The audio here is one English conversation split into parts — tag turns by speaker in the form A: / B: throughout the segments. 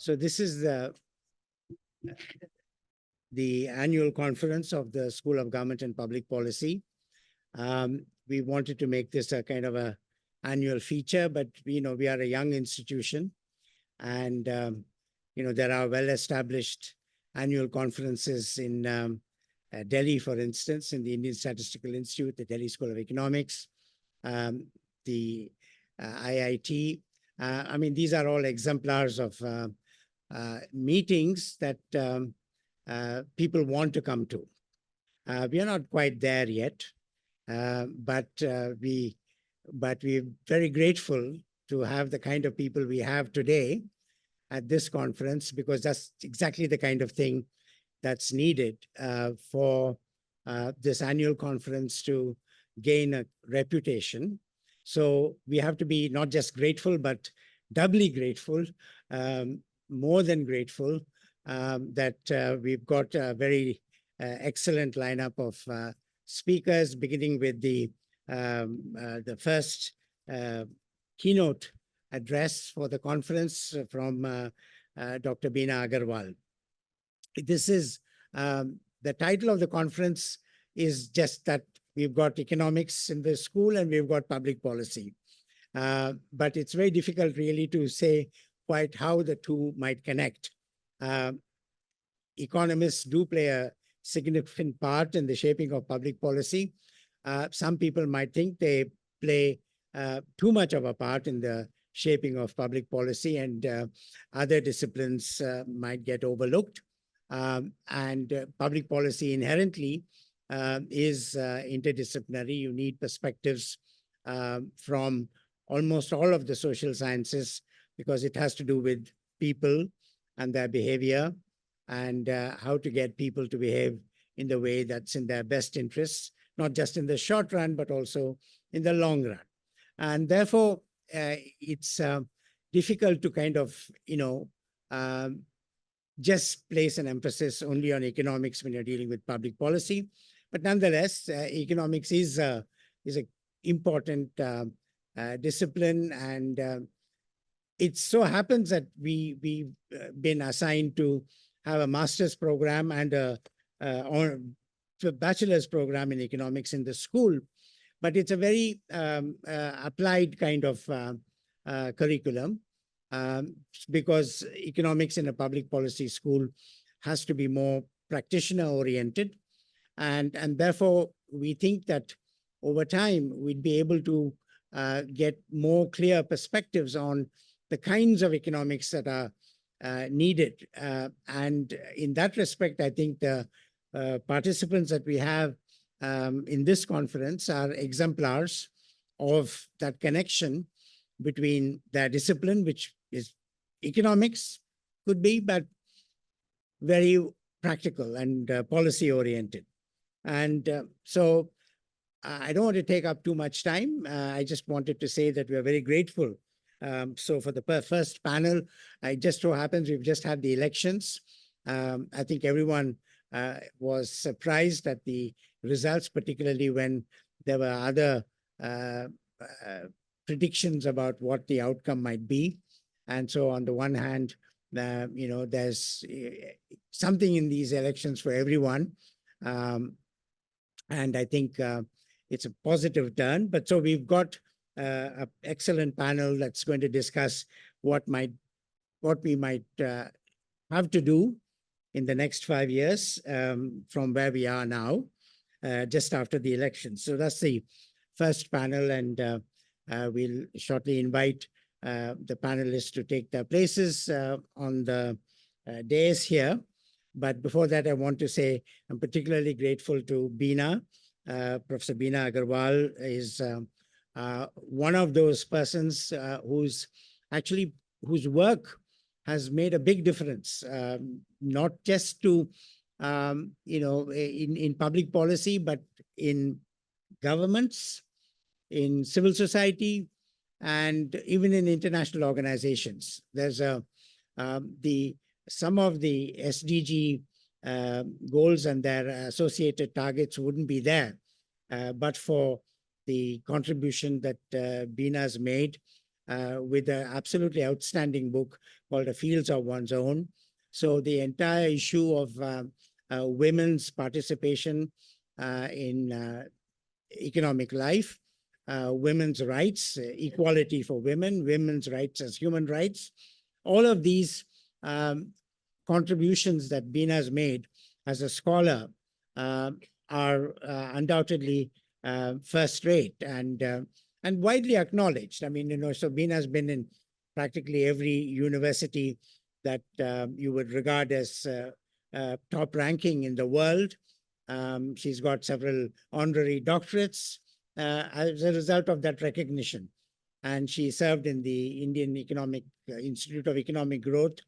A: So this is the annual conference of the School of Government and Public Policy. We wanted to make this a kind of a annual feature, but we are a young institution, and there are well-established annual conferences in Delhi, for instance, in the Indian Statistical Institute, the Delhi School of Economics, the IIT. I mean, these are all exemplars of meetings that people want to come to. We are not quite there yet, but we're very grateful to have the kind of people we have today at this conference, because that's exactly the kind of thing that's needed for this annual conference to gain a reputation. So we have to be not just grateful, but doubly grateful, more than grateful, that we've got a very excellent lineup of speakers, beginning with the first keynote address for the conference from Dr. Bina Aggarwal. This is the title of the conference is just that we've got economics in the school and we've got public policy. But it's very difficult really to say quite how the two might connect. Economists do play a significant part in the shaping of public policy. Some people might think they play too much of a part in the shaping of public policy, and other disciplines might get overlooked. And public policy inherently is interdisciplinary. You need perspectives from almost all of the social sciences, because it has to do with people and their behavior, and how to get people to behave in the way that's in their best interests, not just in the short run, but also in the long run. And therefore, it's difficult to kind of, just place an emphasis only on economics when you're dealing with public policy. But nonetheless, economics is an important discipline, and it so happens that we've been assigned to have a master's program and a bachelor's program in economics in the school. But it's a very applied kind of curriculum, because economics in a public policy school has to be more practitioner-oriented. And therefore, we think that over time, we'd be able to get more clear perspectives on the kinds of economics that are needed. And in that respect, I think the participants that we have in this conference are exemplars of that connection between their discipline, which is economics, could be, but very practical and policy-oriented. And so I don't want to take up too much time. I just wanted to say that we are very grateful. So for the first panel, it just so happens we've just had the elections. I think everyone was surprised at the results, particularly when there were other predictions about what the outcome might be. And so on the one hand, there's something in these elections for everyone. And I think it's a positive turn. But so we've got an excellent panel that's going to discuss what we might have to do in the next 5 years from where we are now, just after the election. So that's the first panel, and we'll shortly invite the panelists to take their places on the dais here. But before that, I want to say I'm particularly grateful to Bina. Professor Bina Aggarwal is one of those persons whose work has made a big difference, not just to, in public policy, but in governments, in civil society, and even in international organizations. There's some of the SDG goals and their associated targets wouldn't be there, but for the contribution that Bina's made with an absolutely outstanding book called The Fields of One's Own. So the entire issue of women's participation in economic life, women's rights, equality for women, women's rights as human rights, all of these contributions that Bina has made as a scholar are undoubtedly first rate and widely acknowledged. I mean, so Bina has been in practically every university that you would regard as top ranking in the world. She's got several honorary doctorates as a result of that recognition. And she served in the Indian Institute of Economic Growth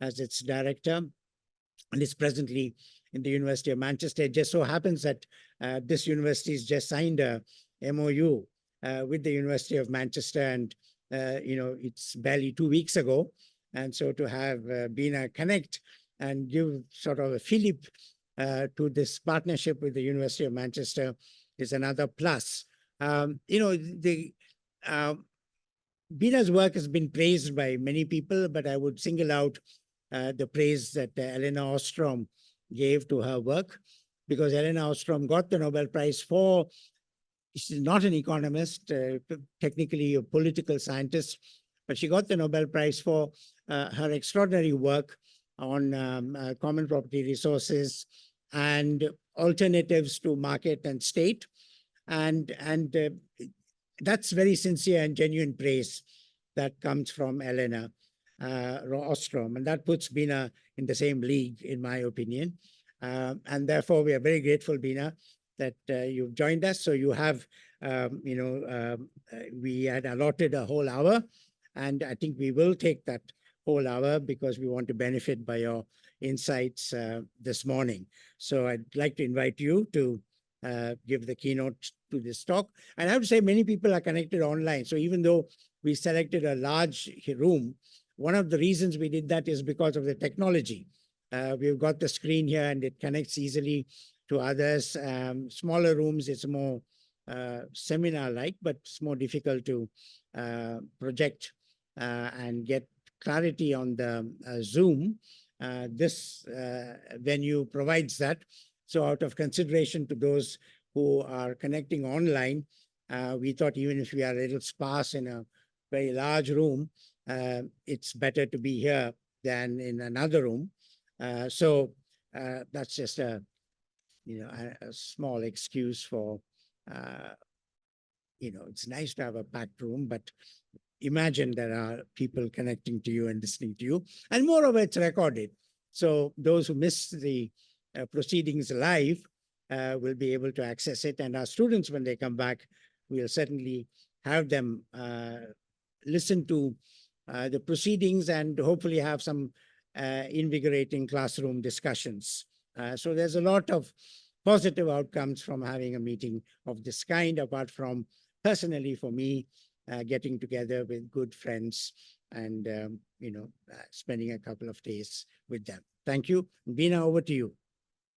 A: as its director, and is presently in the University of Manchester. It just so happens that this university has just signed a MOU with the University of Manchester, and it's barely 2 weeks ago. And so to have Bina connect and give sort of a fillip to this partnership with the University of Manchester is another plus. Bina's work has been praised by many people, but I would single out the praise that Elena Ostrom gave to her work, because Elena Ostrom got the Nobel Prize for, she's not an economist, technically a political scientist, but she got the Nobel Prize for her extraordinary work on common property resources and alternatives to market and state. And that's very sincere and genuine praise that comes from Elena Ostrom, and that puts Bina in the same league, in my opinion. And therefore, we are very grateful, Bina, that you've joined us. So you have, we had allotted a whole hour, and I think we will take that whole hour because we want to benefit by your insights this morning. So I'd like to invite you to give the keynote to this talk. And I have to say, many people are connected online. So even though we selected a large room, one of the reasons we did that is because of the technology. We've got the screen here and it connects easily to others. Smaller rooms, it's more seminar-like, but it's more difficult to project and get clarity on the Zoom. This venue provides that. So out of consideration to those who are connecting online, we thought even if we are a little sparse in a very large room, it's better to be here than in another room. So that's just a small excuse for, it's nice to have a packed room, but imagine there are people connecting to you and listening to you. And moreover, it's recorded. So those who miss the proceedings live will be able to access it. And our students, when they come back, we'll certainly have them listen to the proceedings and hopefully have some invigorating classroom discussions. So there's a lot of positive outcomes from having a meeting of this kind, apart from personally for me, getting together with good friends and, spending a couple of days with them. Thank you. Bina, over to you.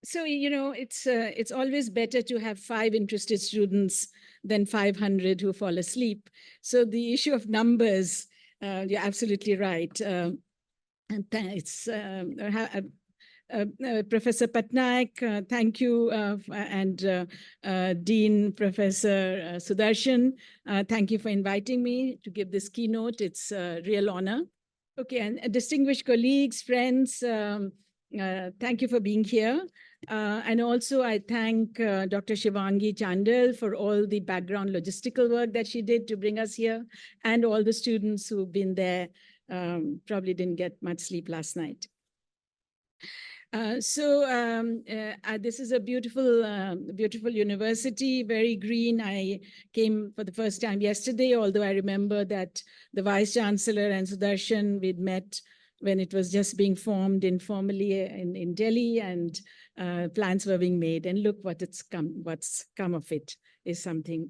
B: So, it's always better to have 5 interested students than 500 who fall asleep. So the issue of numbers, you're absolutely right. It's Professor Patnaik, thank you, and Dean Professor Sudarshan, thank you for inviting me to give this keynote. It's a real honor. Okay, and distinguished colleagues, friends, thank you for being here. And also I thank Dr. Shivangi Chandal for all the background logistical work that she did to bring us here, and all the students who've been there, probably didn't get much sleep last night. This is a beautiful university, very green. I came for the first time yesterday, although I remember that the Vice Chancellor and Sudarshan, we'd met when it was just being formed informally in Delhi, and plans were being made. And look what's come of it is something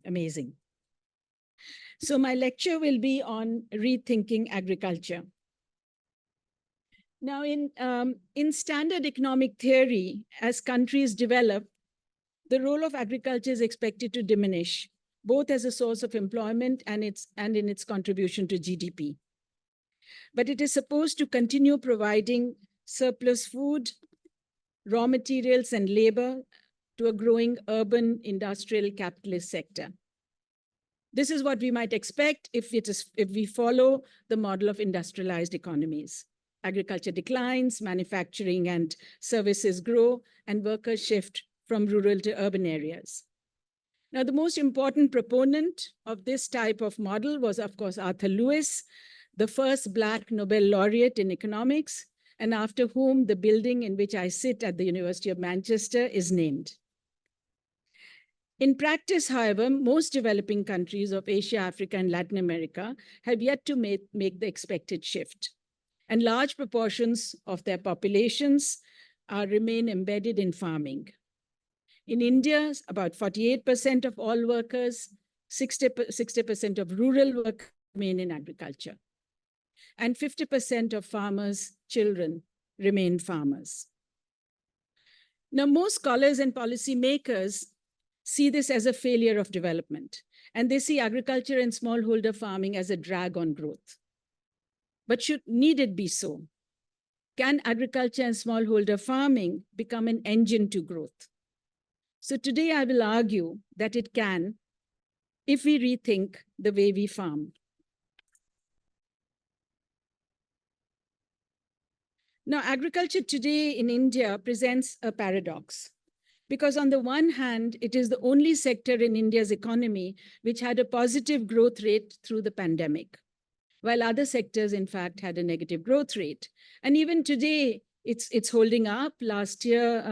B: amazing. So my lecture will be on rethinking agriculture. Now, in standard economic theory, as countries develop, the role of agriculture is expected to diminish both as a source of employment and in its contribution to GDP. But it is supposed to continue providing surplus food, raw materials, and labor to a growing urban industrial capitalist sector. This is what we might expect if we follow the model of industrialized economies. Agriculture declines, manufacturing and services grow, and workers shift from rural to urban areas. Now, the most important proponent of this type of model was, of course, Arthur Lewis, the first Black Nobel laureate in economics, and after whom the building in which I sit at the University of Manchester is named. In practice, however, most developing countries of Asia, Africa, and Latin America have yet to make the expected shift. And large proportions of their populations remain embedded in farming. In India, about 48% of all workers, 60% of rural workers remain in agriculture. And 50% of farmers' children remain farmers. Now, most scholars and policymakers see this as a failure of development, and they see agriculture and smallholder farming as a drag on growth. But need it be so? Can agriculture and smallholder farming become an engine to growth? So today I will argue that it can, if we rethink the way we farm. Now, agriculture today in India presents a paradox, because on the one hand, it is the only sector in India's economy which had a positive growth rate through the pandemic, while other sectors, in fact, had a negative growth rate. And even today, it's holding up. Last year,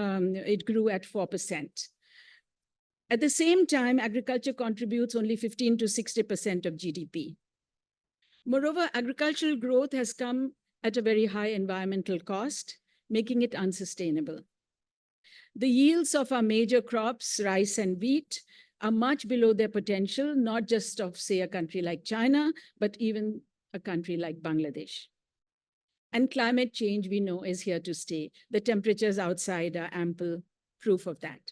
B: it grew at 4%. At the same time, agriculture contributes only 15 to 60% of GDP. Moreover, agricultural growth has come at a very high environmental cost, making it unsustainable. The yields of our major crops, rice and wheat, are much below their potential, not just of, say, a country like China, but even a country like Bangladesh. And climate change, we know, is here to stay. The temperatures outside are ample proof of that.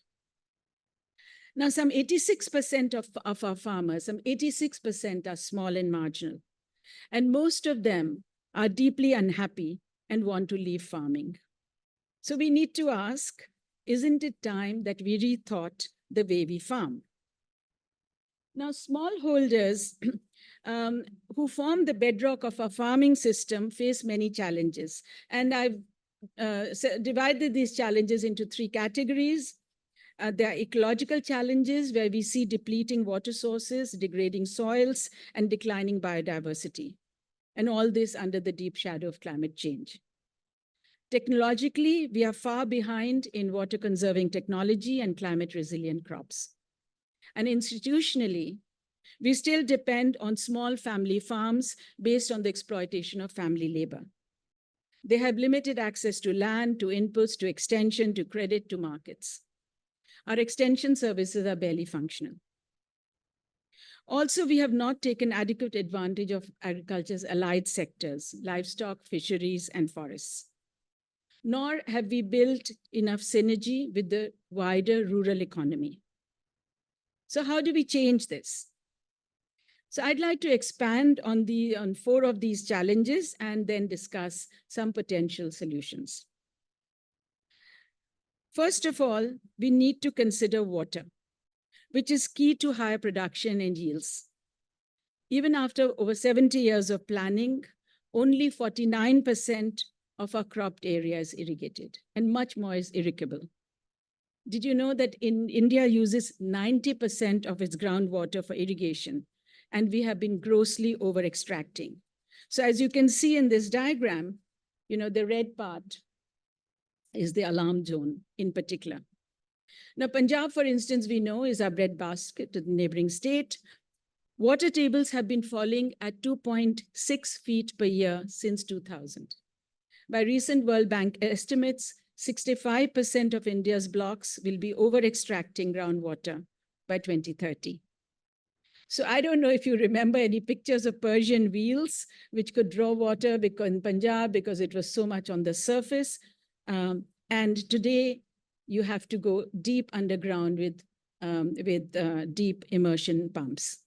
B: Now, some 86% of our farmers, some 86% are small and marginal. And most of them are deeply unhappy and want to leave farming. So we need to ask, isn't it time that we rethought the way we farm? Now, smallholders who form the bedrock of our farming system face many challenges. And I've divided these challenges into three categories. There are ecological challenges where we see depleting water sources, degrading soils, and declining biodiversity. And all this under the deep shadow of climate change. Technologically, we are far behind in water conserving technology and climate resilient crops. And institutionally, we still depend on small family farms based on the exploitation of family labor. They have limited access to land, to inputs, to extension, to credit, to markets. Our extension services are barely functional. Also, we have not taken adequate advantage of agriculture's allied sectors, livestock, fisheries, and forests. Nor have we built enough synergy with the wider rural economy. So how do we change this? So I'd like to expand on 4 of these challenges and then discuss some potential solutions. First of all, we need to consider water, which is key to higher production and yields. Even after over 70 years of planning, only 49% of our cropped area is irrigated, and much more is irrigable. Did you know that India uses 90% of its groundwater for irrigation, and we have been grossly over-extracting? So as you can see in this diagram, the red part is the alarm zone in particular. Now, Punjab, for instance, we know is our breadbasket to the neighboring state. Water tables have been falling at 2.6 feet per year since 2000. By recent World Bank estimates, 65% of India's blocks will be over-extracting groundwater by 2030. So I don't know if you remember any pictures of Persian wheels, which could draw water in Punjab because it was so much on the surface. And today, you have to go deep underground with with deep immersion pumps.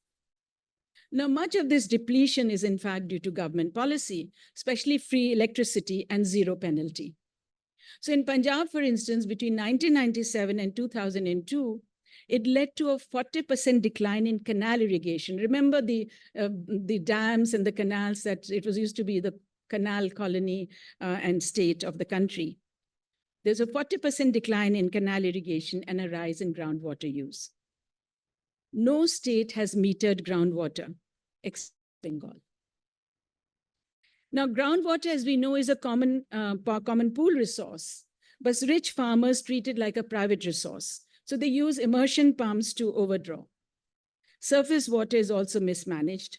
B: Now, much of this depletion is in fact due to government policy, especially free electricity and zero penalty. So in Punjab, for instance, between 1997 and 2002, it led to a 40% decline in canal irrigation. Remember the dams and the canals that it was used to be the canal colony and state of the country. There's a 40% decline in canal irrigation and a rise in groundwater use. No state has metered groundwater except Bengal. Now, groundwater, as we know, is a common pool resource, but rich farmers treat it like a private resource. So they use immersion pumps to overdraw. Surface water is also mismanaged.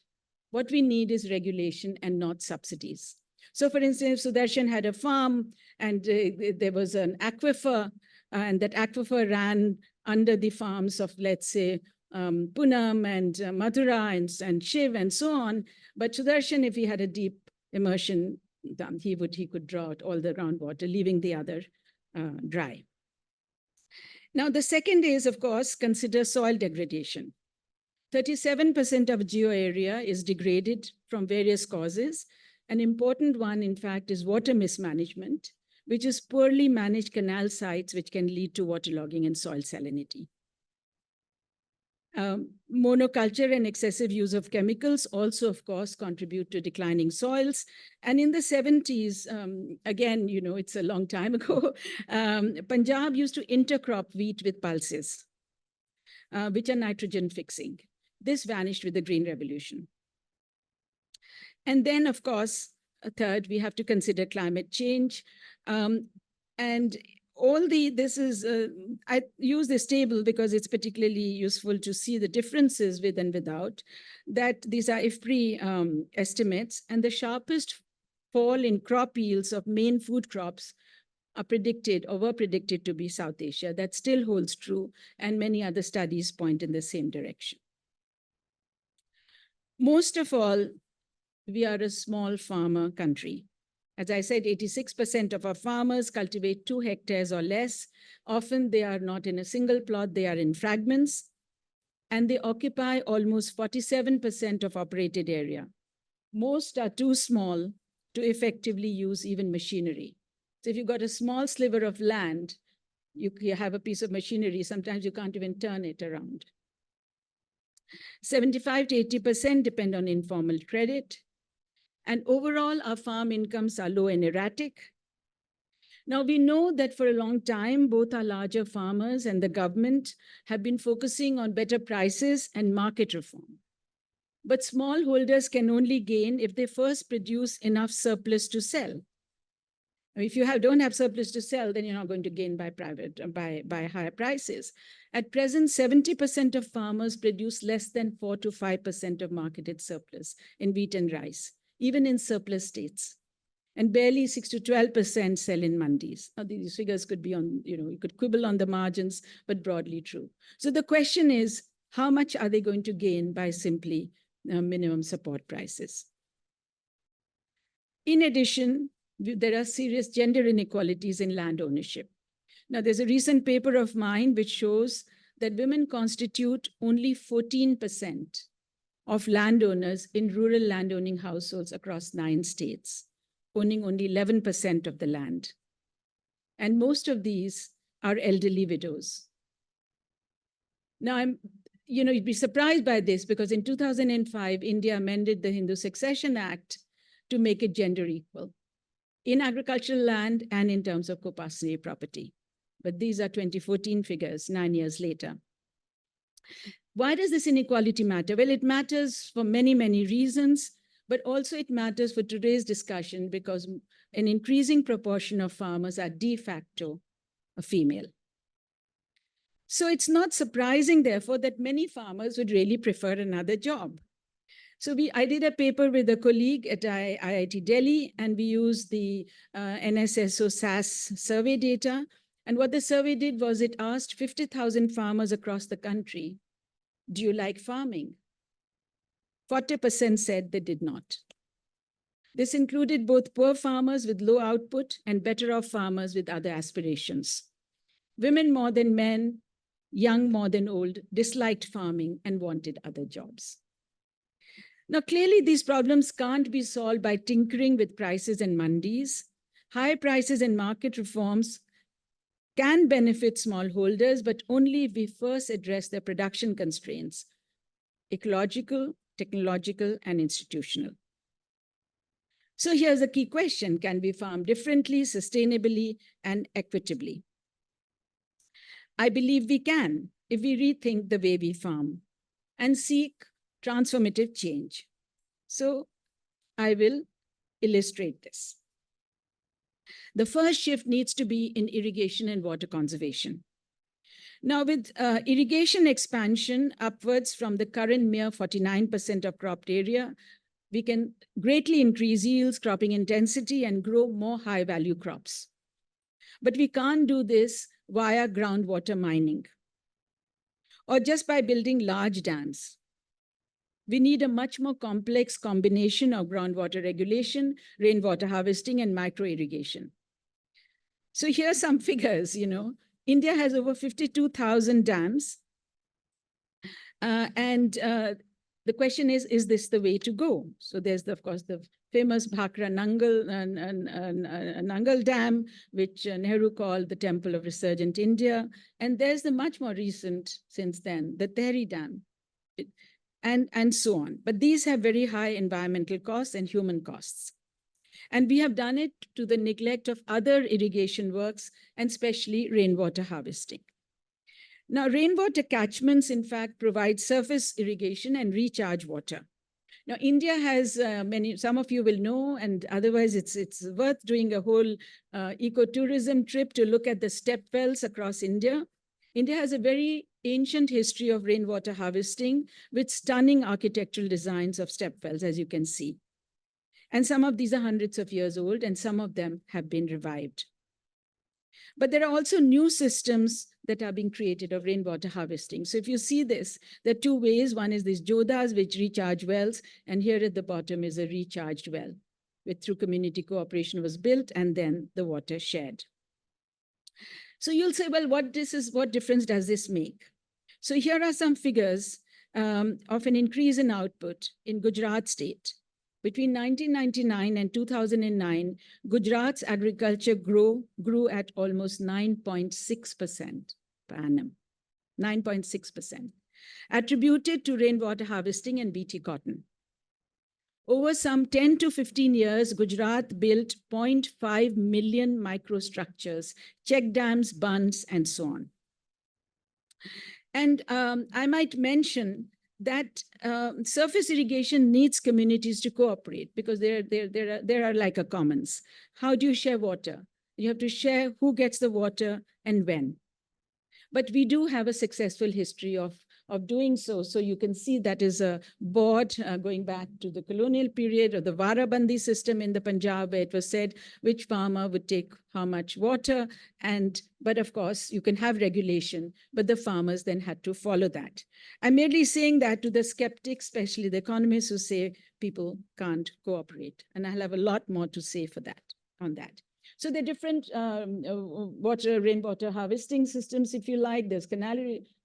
B: What we need is regulation and not subsidies. So for instance, Sudarshan had a farm and there was an aquifer, and that aquifer ran under the farms of, let's say, Punam and Mathura and Shiv and so on. But Sudarshan, if he had a deep immersion done, he could draw out all the groundwater, leaving the other dry. Now, the second is, of course, consider soil degradation. 37% of geo area is degraded from various causes. An important one, in fact, is water mismanagement, which is poorly managed canal sites, which can lead to waterlogging and soil salinity. Monoculture and excessive use of chemicals also, of course, contribute to declining soils. And in the 70s, again, you know, it's a long time ago, Punjab used to intercrop wheat with pulses, which are nitrogen fixing. This vanished with the Green Revolution. And then, of course, third, we have to consider climate change. And I use this table because it's particularly useful to see the differences with and without, that these are IFPRI estimates, and the sharpest fall in crop yields of main food crops are predicted or were predicted to be South Asia. That still holds true, and many other studies point in the same direction. Most of all, we are a small farmer country. As I said, 86% of our farmers cultivate 2 hectares or less. Often they are not in a single plot, they are in fragments, and they occupy almost 47% of operated area. Most are too small to effectively use even machinery. So if you've got a small sliver of land, you have a piece of machinery, sometimes you can't even turn it around. 75 to 80% depend on informal credit. And overall, our farm incomes are low and erratic. Now, we know that for a long time, both our larger farmers and the government have been focusing on better prices and market reform. But smallholders can only gain if they first produce enough surplus to sell. If you don't have surplus to sell, then you're not going to gain by higher prices. At present, 70% of farmers produce less than 4 to 5% of marketed surplus in wheat and rice, even in surplus states, and barely 6 to 12% sell in mandis. Now, these figures could be on, you could quibble on the margins, but broadly true. So the question is, how much are they going to gain by simply minimum support prices? In addition, there are serious gender inequalities in land ownership. Now, there's a recent paper of mine which shows that women constitute only 14% of landowners in rural landowning households across 9 states, owning only 11% of the land. And most of these are elderly widows. Now, you'd be surprised by this because in 2005, India amended the Hindu Succession Act to make it gender equal in agricultural land and in terms of co-pastoral property. But these are 2014 figures, 9 years later. Why does this inequality matter? Well, it matters for many, many reasons, but also it matters for today's discussion because an increasing proportion of farmers are de facto female. So it's not surprising, therefore, that many farmers would really prefer another job. So I did a paper with a colleague at IIT Delhi, and we used the NSSO SAS survey data. And what the survey did was it asked 50,000 farmers across the country, do you like farming? 40% said they did not. This included both poor farmers with low output and better off farmers with other aspirations. Women more than men young more than old, disliked farming and wanted other jobs. Now, clearly, these problems can't be solved by tinkering with prices and mandis. High prices and market reforms can benefit smallholders, but only if we first address their production constraints, ecological, technological, and institutional. So here's a key question: can we farm differently, sustainably, and equitably? I believe we can if we rethink the way we farm and seek transformative change. So I will illustrate this. The first shift needs to be in irrigation and water conservation. Now, with irrigation expansion upwards from the current mere 49% of cropped area, we can greatly increase yields, cropping intensity, and grow more high-value crops. But we can't do this via groundwater mining or just by building large dams. We need a much more complex combination of groundwater regulation, rainwater harvesting, and micro-irrigation. So here are some figures, India has over 52,000 dams. The question is this the way to go? So there's, of course, the famous Bhakra Nangal Dam, which Nehru called the Temple of Resurgent India. And there's the much more recent, since then, the Tehri Dam, and so on. But these have very high environmental costs and human costs. And we have done it to the neglect of other irrigation works, and especially rainwater harvesting. Now, rainwater catchments, in fact, provide surface irrigation and recharge water. Now, India has some of you will know, and otherwise it's worth doing a whole ecotourism trip to look at the step wells across India. India has a very ancient history of rainwater harvesting with stunning architectural designs of step wells, as you can see. And some of these are hundreds of years old, and some of them have been revived. But there are also new systems that are being created of rainwater harvesting. So if you see this, there are two ways. One is these jodas, which recharge wells, and here at the bottom is a recharged well, which through community cooperation was built, and then the water shared. So you'll say, well, what difference does this make? So here are some figures of an increase in output in Gujarat state. Between 1999 and 2009, Gujarat's agriculture grew at almost 9.6% per annum, 9.6%, attributed to rainwater harvesting and BT cotton. Over some 10 to 15 years, Gujarat built 0.5 million microstructures, check dams, bunds, and so on. And I might mention that surface irrigation needs communities to cooperate because there are like a commons. How do you share water? You have to share who gets the water and when. But we do have a successful history of doing so. So you can see that is a board going back to the colonial period or the Varabandi system in the Punjab, where it was said which farmer would take how much water. But of course, you can have regulation, but the farmers then had to follow that. I'm merely saying that to the skeptics, especially the economists who say people can't cooperate. And I'll have a lot more to say on that. So there are different rainwater harvesting systems, if you like. There's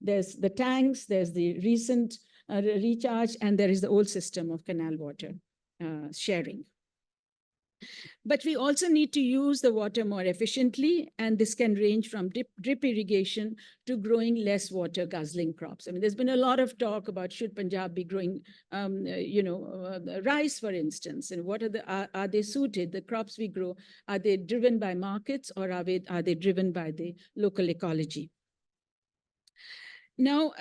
B: there's the tanks, there's the recent recharge, and there is the old system of canal water sharing. But we also need to use the water more efficiently, and this can range from drip irrigation to growing less water guzzling crops. I mean, there's been a lot of talk about should Punjab be growing, rice, for instance, and what are they suited? The crops we grow, are they driven by markets or are they driven by the local ecology? Now,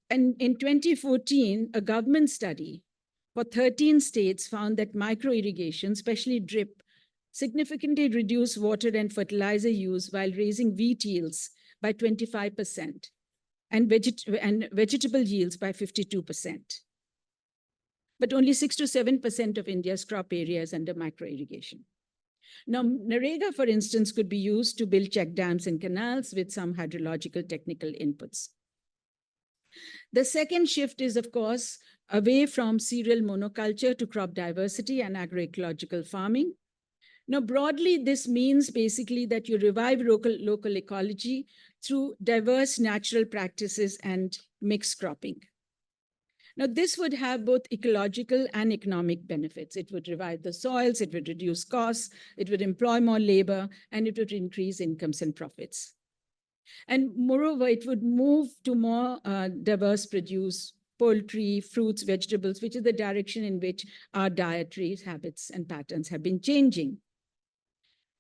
B: in 2014, a government study for 13 states found that micro-irrigation, especially drip, significantly reduced water and fertilizer use while raising wheat yields by 25% and vegetable yields by 52%. But only 6 to 7% of India's crop area is under micro-irrigation. Now, Narega, for instance, could be used to build check dams and canals with some hydrological technical inputs. The second shift is, of course, away from cereal monoculture to crop diversity and agroecological farming. Now, broadly, this means basically that you revive local ecology through diverse natural practices and mixed cropping. Now, this would have both ecological and economic benefits. It would revive the soils, it would reduce costs, it would employ more labor, and it would increase incomes and profits. And moreover, it would move to more diverse produce, poultry, fruits, vegetables, which is the direction in which our dietary habits and patterns have been changing.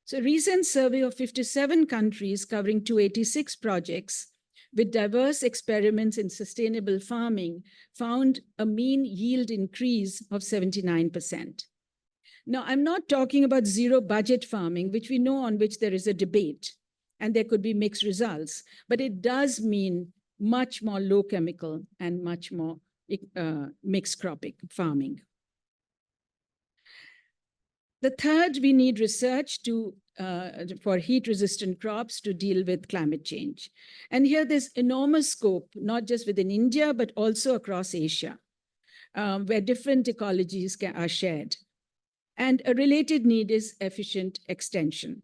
B: So a recent survey of 57 countries covering 286 projects with diverse experiments in sustainable farming found a mean yield increase of 79%. Now, I'm not talking about zero budget farming, which we know on which there is a debate, and there could be mixed results, but it does mean much more low chemical and much more mixed cropping farming. The third, we need research for heat-resistant crops to deal with climate change. And here there's enormous scope, not just within India, but also across Asia, where different ecologies are shared. And a related need is efficient extension.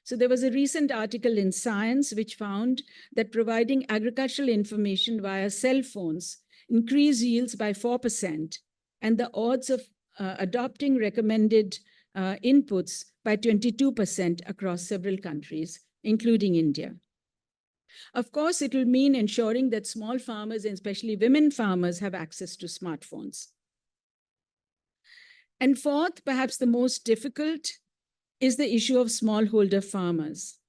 B: So there was a recent article in Science which found that providing agricultural information via cell phones increased yields by 4%, and the odds of adopting recommended inputs by 22% across several countries, including India. Of course, it will mean ensuring that small farmers, and especially women farmers, have access to smartphones. And fourth, perhaps the most difficult, is the issue of smallholder farmers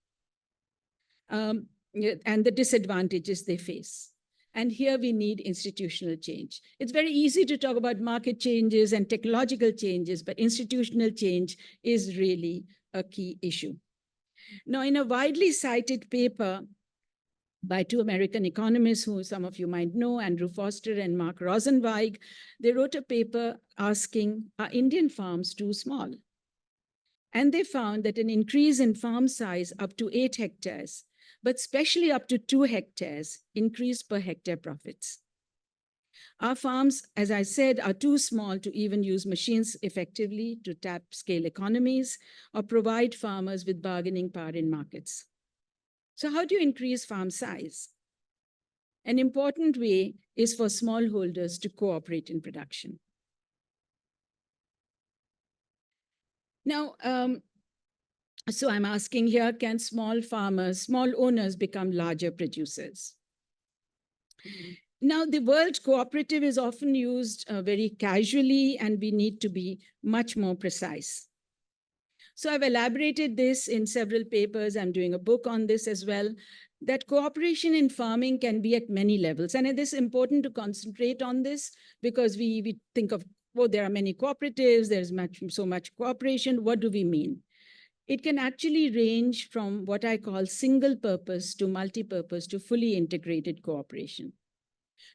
B: and the disadvantages they face. And here we need institutional change. It's very easy to talk about market changes and technological changes, but institutional change is really a key issue. Now, in a widely cited paper by two American economists who some of you might know, Andrew Foster and Mark Rosenzweig, they wrote a paper asking, are Indian farms too small? And they found that an increase in farm size up to 8 hectares, but especially up to 2 hectares, increased per hectare profits. Our farms, as I said, are too small to even use machines effectively to tap scale economies or provide farmers with bargaining power in markets. So how do you increase farm size? An important way is for smallholders to cooperate in production. Now, so I'm asking here, can small farmers, small owners become larger producers? Now, the word cooperative is often used very casually, and we need to be much more precise. So I've elaborated this in several papers. I'm doing a book on this as well, that cooperation in farming can be at many levels. And it is important to concentrate on this because we think of, oh, there are many cooperatives, there's so much cooperation. What do we mean? It can actually range from what I call single purpose to multi-purpose to fully integrated cooperation.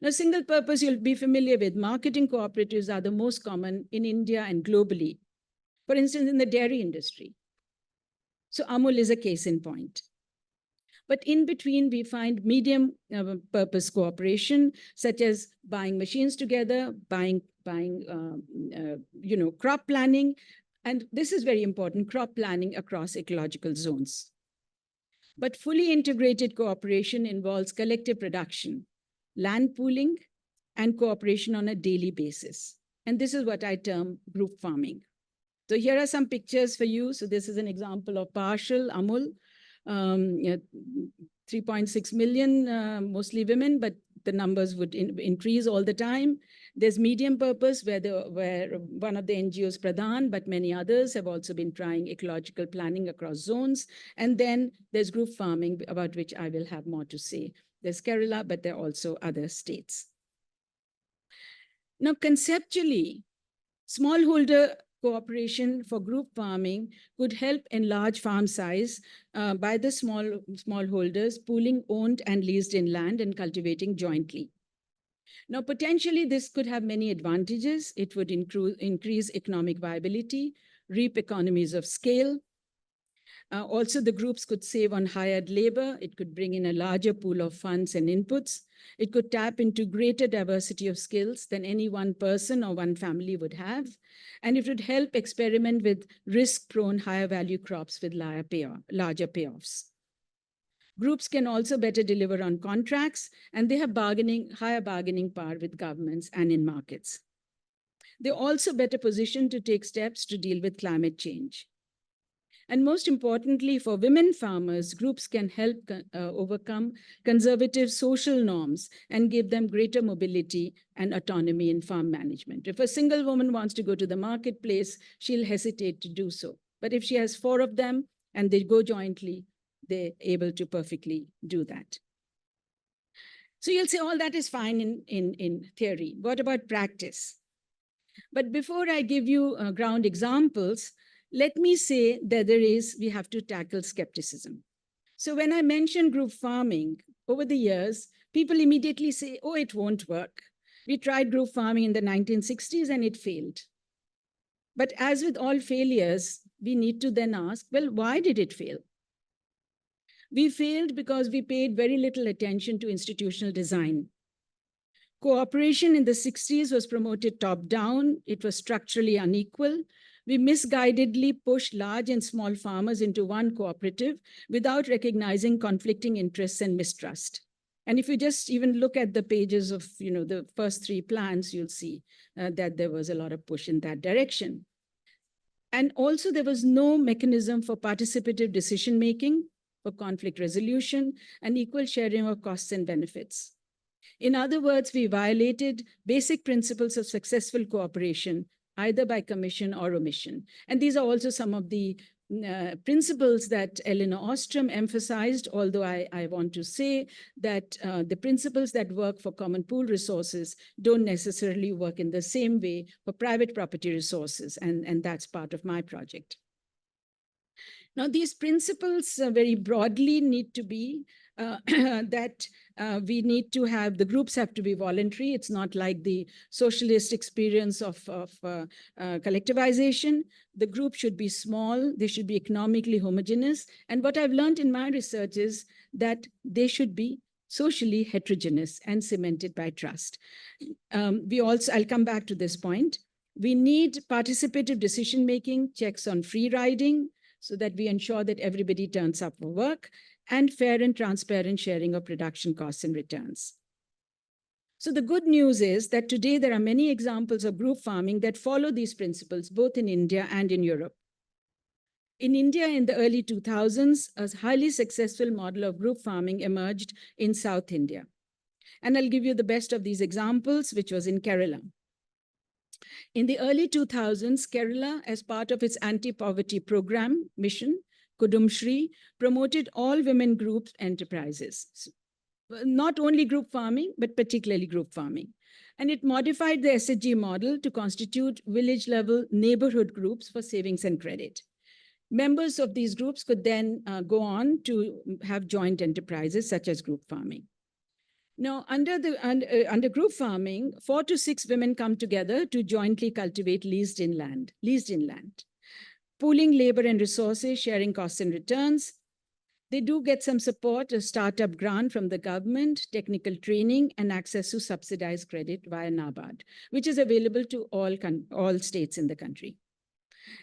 B: Now, single purpose, you'll be familiar with. Marketing cooperatives are the most common in India and globally. For instance, in the dairy industry. So Amul is a case in point. But in between, we find medium purpose cooperation, such as buying machines together, buying crop planning. And this is very important, crop planning across ecological zones. But fully integrated cooperation involves collective production, land pooling, and cooperation on a daily basis. And this is what I term group farming. So here are some pictures for you. So this is an example of partial Amul, 3.6 million, mostly women, but the numbers would increase all the time. There's medium purpose where one of the NGOs, Pradhan, but many others have also been trying ecological planning across zones. And then there's group farming, about which I will have more to say. There's Kerala, but there are also other states. Now, conceptually, smallholder cooperation for group farming could help enlarge farm size by the smallholders pooling owned and leased in land and cultivating jointly. Now, potentially, this could have many advantages. It would increase economic viability, reap economies of scale. Also, the groups could save on hired labor. It could bring in a larger pool of funds and inputs. It could tap into greater diversity of skills than any one person or one family would have. And it would help experiment with risk-prone higher value crops with larger payoffs. Groups can also better deliver on contracts, and they have higher bargaining power with governments and in markets. They're also better positioned to take steps to deal with climate change. And most importantly, for women farmers, groups can help overcome conservative social norms and give them greater mobility and autonomy in farm management. If a single woman wants to go to the marketplace, she'll hesitate to do so. But if she has 4 of them and they go jointly, they're able to perfectly do that. So you'll say all that is fine in theory. What about practice? But before I give you ground examples, let me say that we have to tackle skepticism. So when I mention group farming, over the years, people immediately say, oh, it won't work. We tried group farming in the 1960s and it failed. But as with all failures, we need to then ask, well, why did it fail? We failed because we paid very little attention to institutional design. Cooperation in the 60s was promoted top-down. It was structurally unequal. We misguidedly pushed large and small farmers into one cooperative without recognizing conflicting interests and mistrust. And if you just even look at the pages of the first 3 plans, you'll see that there was a lot of push in that direction. And also there was no mechanism for participative decision-making, for conflict resolution, and equal sharing of costs and benefits. In other words, we violated basic principles of successful cooperation, either by commission or omission. And these are also some of the principles that Elinor Ostrom emphasized, although I want to say that the principles that work for common pool resources don't necessarily work in the same way for private property resources, and that's part of my project. Now, these principles very broadly need to be that we need to have, the groups have to be voluntary. It's not like the socialist experience of collectivization. The group should be small, they should be economically homogeneous. And what I've learned in my research is that they should be socially heterogeneous and cemented by trust. I'll come back to this point. We need participative decision-making, checks on free riding, so that we ensure that everybody turns up for work, and fair and transparent sharing of production costs and returns. So the good news is that today there are many examples of group farming that follow these principles, both in India and in Europe. In India, in the early 2000s, a highly successful model of group farming emerged in South India. And I'll give you the best of these examples, which was in Kerala. In the early 2000s, Kerala, as part of its anti-poverty program mission, Kudumshri, promoted all women group enterprises. Not only group farming, but particularly group farming. And it modified the SHG model to constitute village-level neighborhood groups for savings and credit. Members of these groups could then go on to have joint enterprises such as group farming. Now, under group farming, 4 to 6 women come together to jointly cultivate leased-in land. Pooling labor and resources, sharing costs and returns. They do get some support, a startup grant from the government, technical training, and access to subsidized credit via NABARD, which is available to all states in the country.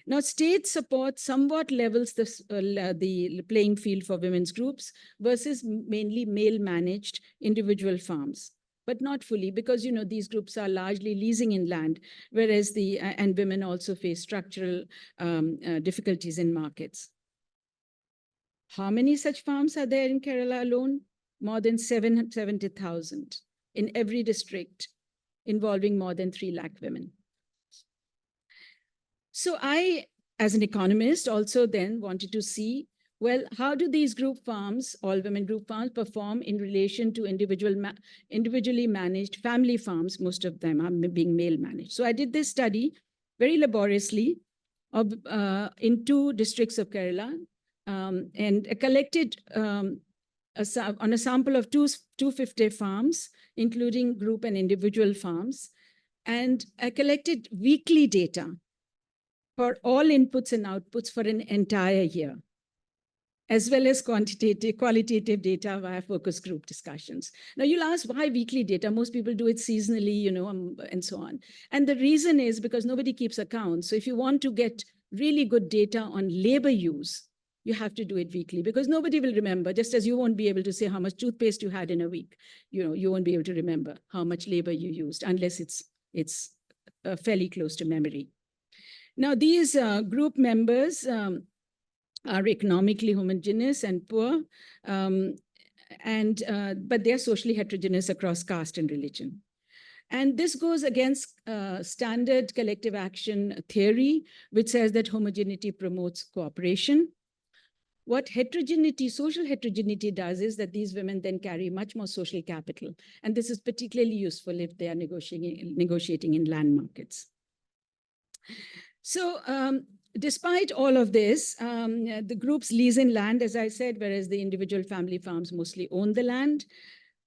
B: Now, state support somewhat levels the playing field for women's groups versus mainly male-managed individual farms, but not fully, because these groups are largely leasing in land, whereas and women also face structural difficulties in markets. How many such farms are there in Kerala alone? More than 770,000 in every district, involving more than 3 lakh women. So I, as an economist, also then wanted to see, well, how do these group farms, all women group farms, perform in relation to individually managed family farms? Most of them are being male managed. So I did this study very laboriously in 2 districts of Kerala, and collected on a sample of 250 farms, including group and individual farms. And I collected weekly data for all inputs and outputs for an entire year. as well as qualitative data via focus group discussions. Now you'll ask why weekly data? Most people do it seasonally, and so on. And the reason is because nobody keeps accounts. So if you want to get really good data on labor use, you have to do it weekly because nobody will remember, just as you won't be able to say how much toothpaste you had in a week. You won't be able to remember how much labor you used unless it's fairly close to memory. Now these group members, are economically homogeneous and poor, but they're socially heterogeneous across caste and religion. And this goes against standard collective action theory, which says that homogeneity promotes cooperation. What social heterogeneity does is that these women then carry much more social capital. And this is particularly useful if they are negotiating in land markets. So, despite all of this, the groups lease in land, as I said, whereas the individual family farms mostly own the land.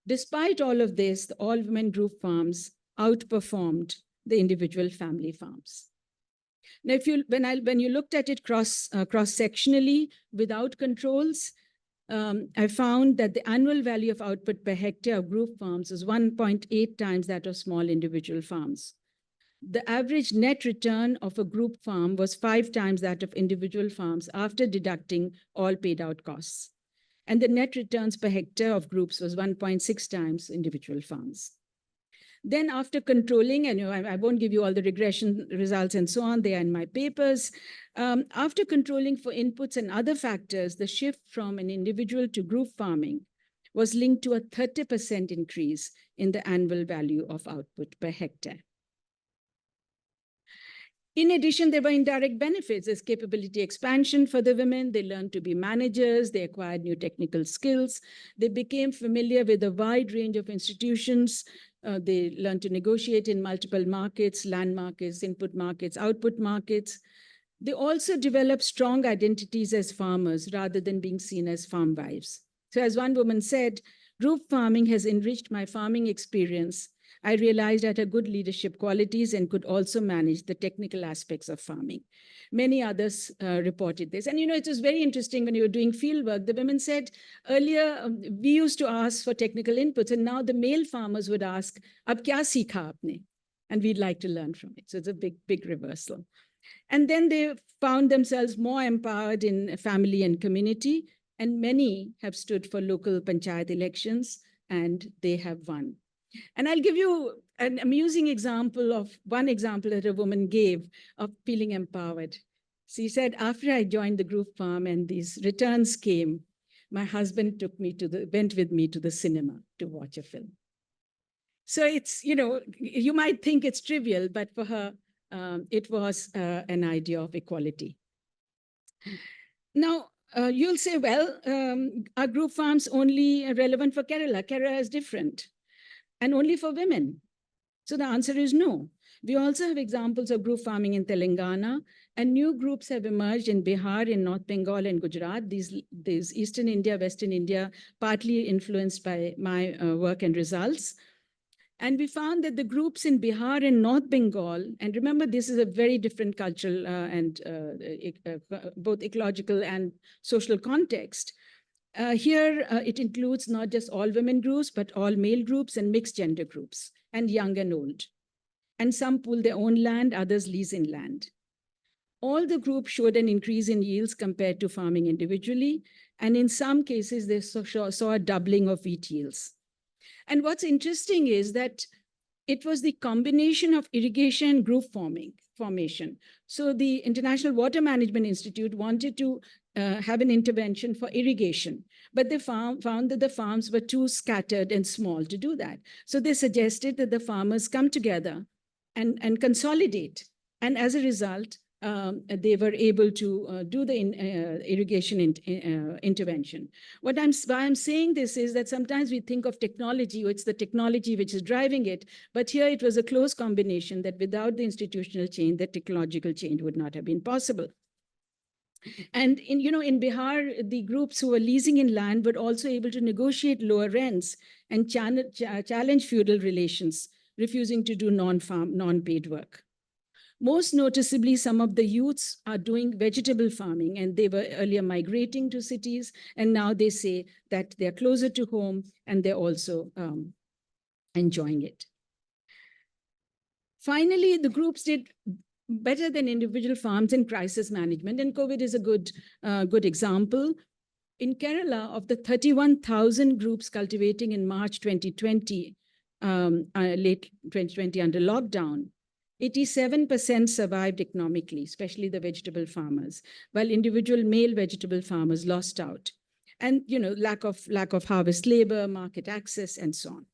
B: Despite all of this, the all-women group farms outperformed the individual family farms. Now, when you looked at it cross-sectionally without controls, I found that the annual value of output per hectare of group farms is 1.8 times that of small individual farms. The average net return of a group farm was 5 times that of individual farms after deducting all paid out costs. And the net returns per hectare of groups was 1.6 times individual farms. Then after controlling, and I won't give you all the regression results and so on, they are in my papers. After controlling for inputs and other factors, the shift from an individual to group farming was linked to a 30% increase in the annual value of output per hectare. In addition, there were indirect benefits. There's capability expansion for the women. They learned to be managers. They acquired new technical skills. They became familiar with a wide range of institutions. They learned to negotiate in multiple markets, land markets, input markets, output markets. They also developed strong identities as farmers rather than being seen as farm wives. So as one woman said, group farming has enriched my farming experience. I realized I had good leadership qualities and could also manage the technical aspects of farming. Many others reported this. And it was very interesting when you were doing field work. The women said earlier, we used to ask for technical inputs, and now the male farmers would ask, "Ab kya sikha aapne?" And we'd like to learn from it. So it's a big, big reversal. And then they found themselves more empowered in family and community, and many have stood for local panchayat elections, and they have won. And I'll give you an amusing example of one example that a woman gave of feeling empowered. She said, after I joined the group farm and these returns came, my husband went with me to the cinema to watch a film. So it's, you might think it's trivial, but for her, it was an idea of equality. Now, you'll say, well, are group farms only relevant for Kerala? Kerala is different. And only for women? So the answer is no. We also have examples of group farming in Telangana, and new groups have emerged in Bihar, in North Bengal, and Gujarat. These Eastern India, Western India, partly influenced by my work and results. And we found that the groups in Bihar and North Bengal, and remember, this is a very different cultural and both ecological and social context. Here, it includes not just all women groups, but all male groups and mixed gender groups, and young and old. And some pool their own land, others lease in land. All the groups showed an increase in yields compared to farming individually, and in some cases, they saw a doubling of wheat yields. And what's interesting is that it was the combination of irrigation and group formation. So the International Water Management Institute wanted to have an intervention for irrigation, but they found that the farms were too scattered and small to do that. So they suggested that the farmers come together and consolidate. And as a result, they were able to do the irrigation intervention. Why I'm saying this is that sometimes we think of technology, it's the technology which is driving it, but here it was a close combination that without the institutional change, the technological change would not have been possible. And in Bihar, the groups who were leasing in land were also able to negotiate lower rents and challenge feudal relations, refusing to do non-paid work. Most noticeably, some of the youths are doing vegetable farming, and they were earlier migrating to cities, and now they say that they're closer to home and they're also enjoying it. Finally, the groups did better than individual farms in crisis management, and COVID is a good example. In Kerala, of the 31,000 groups cultivating in March 2020, late 2020 under lockdown, 87% survived economically, especially the vegetable farmers, while individual male vegetable farmers lost out. And lack of harvest labor, market access, and so on.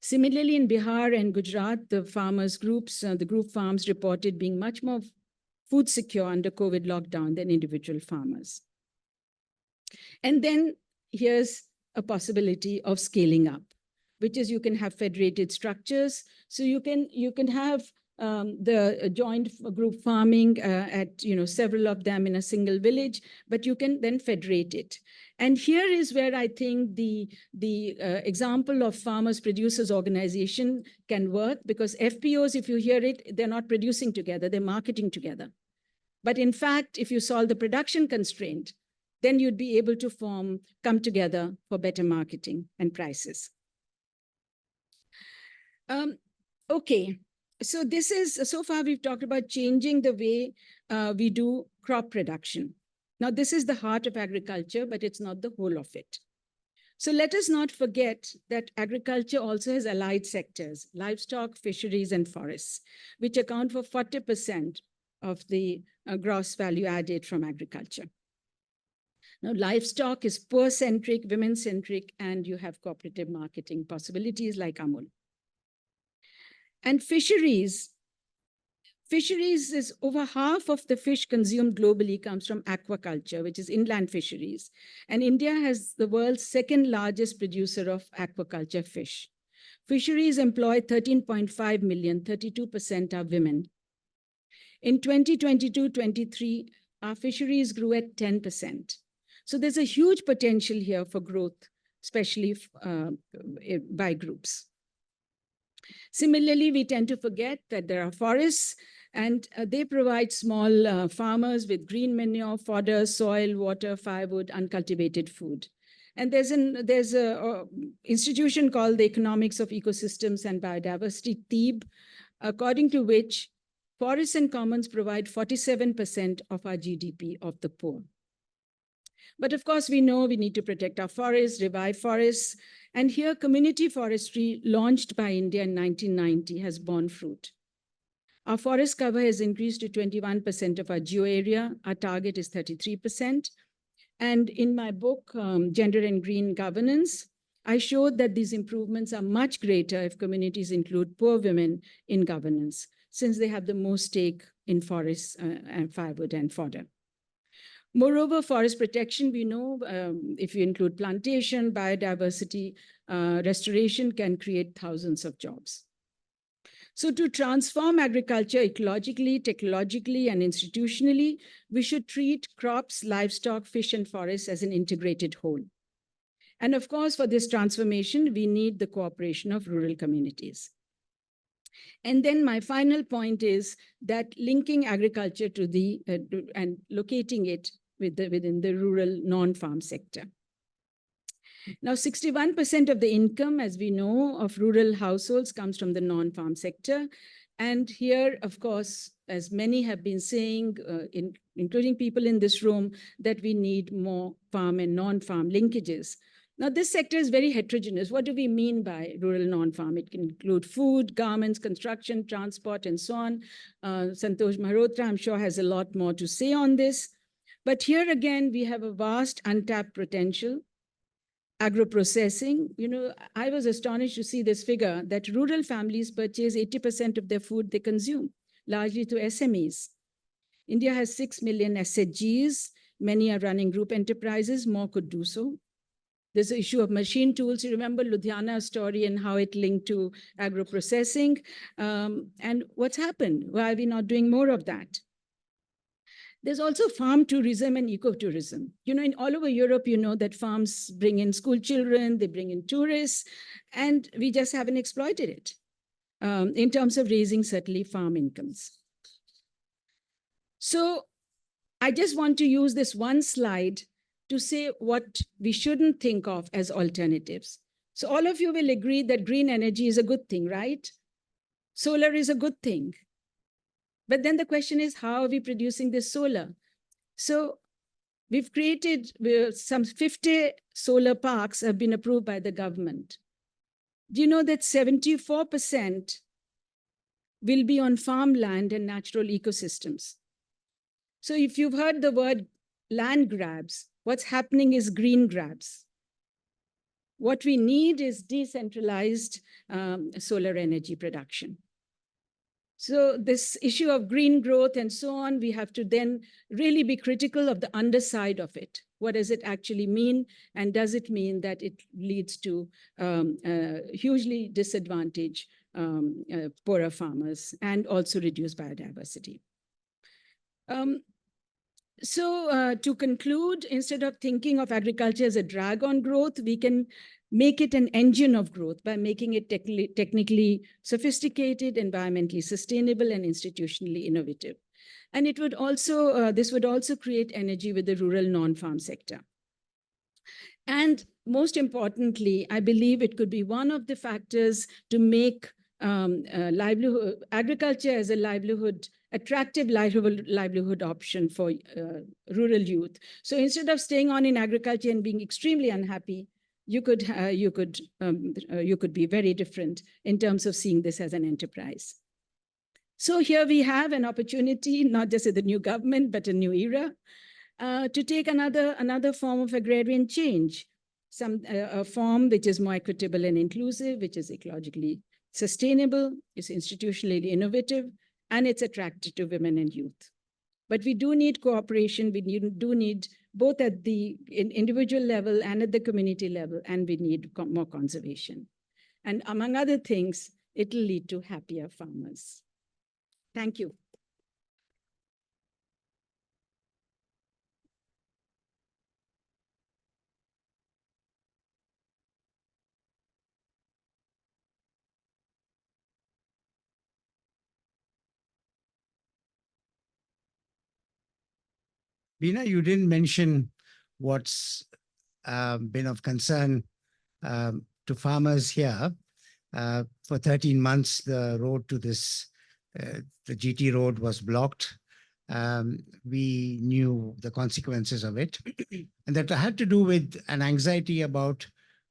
B: Similarly, in Bihar and Gujarat, the farmers groups, the group farms reported being much more food secure under COVID lockdown than individual farmers. And then here's a possibility of scaling up, which is you can have federated structures. So you can have the joint group farming at several of them in a single village, but you can then federate it. And here is where I think the example of farmers producers organization can work, because FPOs, if you hear it, they're not producing together, they're marketing together. But in fact, if you solve the production constraint, then you'd be able to come together for better marketing and prices. Okay, so so far we've talked about changing the way we do crop production. Now, this is the heart of agriculture, but it's not the whole of it. So let us not forget that agriculture also has allied sectors, livestock, fisheries, and forests, which account for 40% of the gross value added from agriculture. Now, livestock is poor-centric, women-centric, and you have cooperative marketing possibilities like Amul. And fisheries is over half of the fish consumed globally comes from aquaculture, which is inland fisheries. And India has the world's second largest producer of aquaculture fish. Fisheries employ 13.5 million, 32% are women. In 2022-23, our fisheries grew at 10%. So there's a huge potential here for growth, especially by groups. Similarly, we tend to forget that there are forests, and they provide small farmers with green manure, fodder, soil, water, firewood, uncultivated food. And there's a institution called the Economics of Ecosystems and Biodiversity, TEEB, according to which forests and commons provide 47% of our GDP of the poor. But of course, we know we need to protect our forests, revive forests. And here, community forestry, launched by India in 1990, has borne fruit. Our forest cover has increased to 21% of our geo area. Our target is 33%. And in my book, Gender and Green Governance, I showed that these improvements are much greater if communities include poor women in governance, since they have the most stake in forests and firewood and fodder. Moreover, forest protection, we know, if you include plantation, biodiversity, restoration can create thousands of jobs. So to transform agriculture ecologically, technologically, and institutionally, we should treat crops, livestock, fish, and forests as an integrated whole. And of course, for this transformation, we need the cooperation of rural communities. And then my final point is that linking agriculture to and locating it within the rural non-farm sector. Now, 61% of the income, as we know, of rural households comes from the non-farm sector. And here, of course, as many have been saying, including people in this room, that we need more farm and non-farm linkages. Now, this sector is very heterogeneous. What do we mean by rural non-farm? It can include food, garments, construction, transport, and so on. Santosh Malhotra, I'm sure, has a lot more to say on this. But here again, we have a vast untapped potential. Agro-processing, I was astonished to see this figure that rural families purchase 80% of their food they consume, largely through SMEs. India has 6 million SHGs. Many are running group enterprises. More could do so. There's the issue of machine tools. You remember Ludhiana's story and how it linked to agro-processing. And what's happened? Why are we not doing more of that? There's also farm tourism and ecotourism. In all over Europe, that farms bring in school children, they bring in tourists, and we just haven't exploited it. in terms of raising certainly farm incomes. So I just want to use this one slide to say what we shouldn't think of as alternatives. So all of you will agree that green energy is a good thing, right? Solar is a good thing. But then the question is, how are we producing this solar? So we've created some 50 solar parks have been approved by the government. Do you know that 74% will be on farmland and natural ecosystems? So if you've heard the word land grabs, what's happening is green grabs. What we need is decentralized solar energy production. So this issue of green growth and so on, we have to then really be critical of the underside of it. What does it actually mean? And does it mean that it leads to hugely disadvantage poorer farmers and also reduce biodiversity? So to conclude, instead of thinking of agriculture as a drag on growth, we can make it an engine of growth by making it technically sophisticated, environmentally sustainable, and institutionally innovative. And it would also, this would also create energy with the rural non-farm sector. And most importantly, I believe it could be one of the factors to make agriculture as a livelihood, attractive livelihood option for rural youth. So instead of staying on in agriculture and being extremely unhappy, you could be very different in terms of seeing this as an enterprise. So here we have an opportunity, not just at the new government, but a new era, to take another form of agrarian change, a form which is more equitable and inclusive, which is ecologically sustainable, is institutionally innovative, and it's attractive to women and youth. But we do need cooperation. We do need both at the individual level and at the community level, and we need more conservation. And among other things, it'll lead to happier farmers. Thank you.
A: Bina, you didn't mention what's been of concern to farmers here. For 13 months, the road to this, the GT road was blocked. We knew the consequences of it. And that had to do with an anxiety about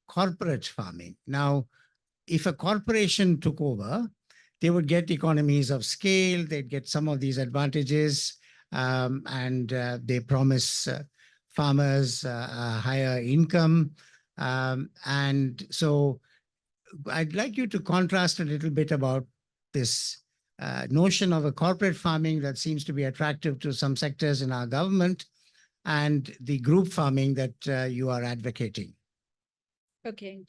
A: corporate farming. Now, if a corporation took over, they would get economies of scale, they'd get some of these advantages, and they promise farmers a higher income. And so I'd like you to contrast a little bit about this notion of a corporate farming that seems to be attractive to some sectors in our government and the group farming that you are advocating.
B: Okay,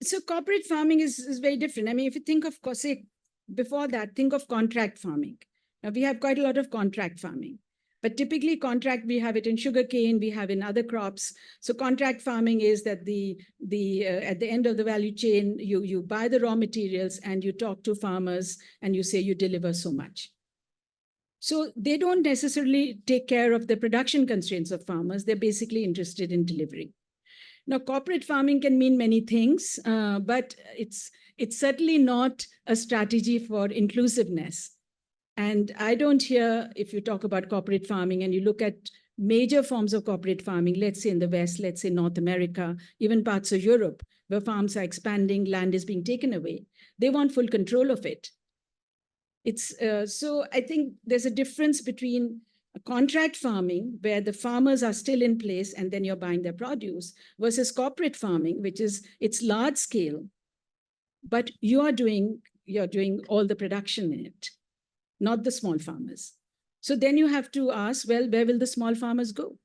B: so corporate farming is very different. I mean, if you think of, say, before that, think of contract farming. Now, we have quite a lot of contract farming, but typically contract, we have it in sugarcane, we have in other crops. So contract farming is that at the end of the value chain, you buy the raw materials and you talk to farmers and you say you deliver so much. So they don't necessarily take care of the production constraints of farmers. They're basically interested in delivery. Now, corporate farming can mean many things, but it's certainly not a strategy for inclusiveness. And I don't hear, if you talk about corporate farming and you look at major forms of corporate farming, let's say in the West, let's say North America, even parts of Europe, where farms are expanding, land is being taken away, they want full control of it. So I think there's a difference between contract farming, where the farmers are still in place and then you're buying their produce, versus corporate farming, which is, it's large scale, but you're doing all the production in it, not the small farmers. So then you have to ask, well, where will the small farmers go?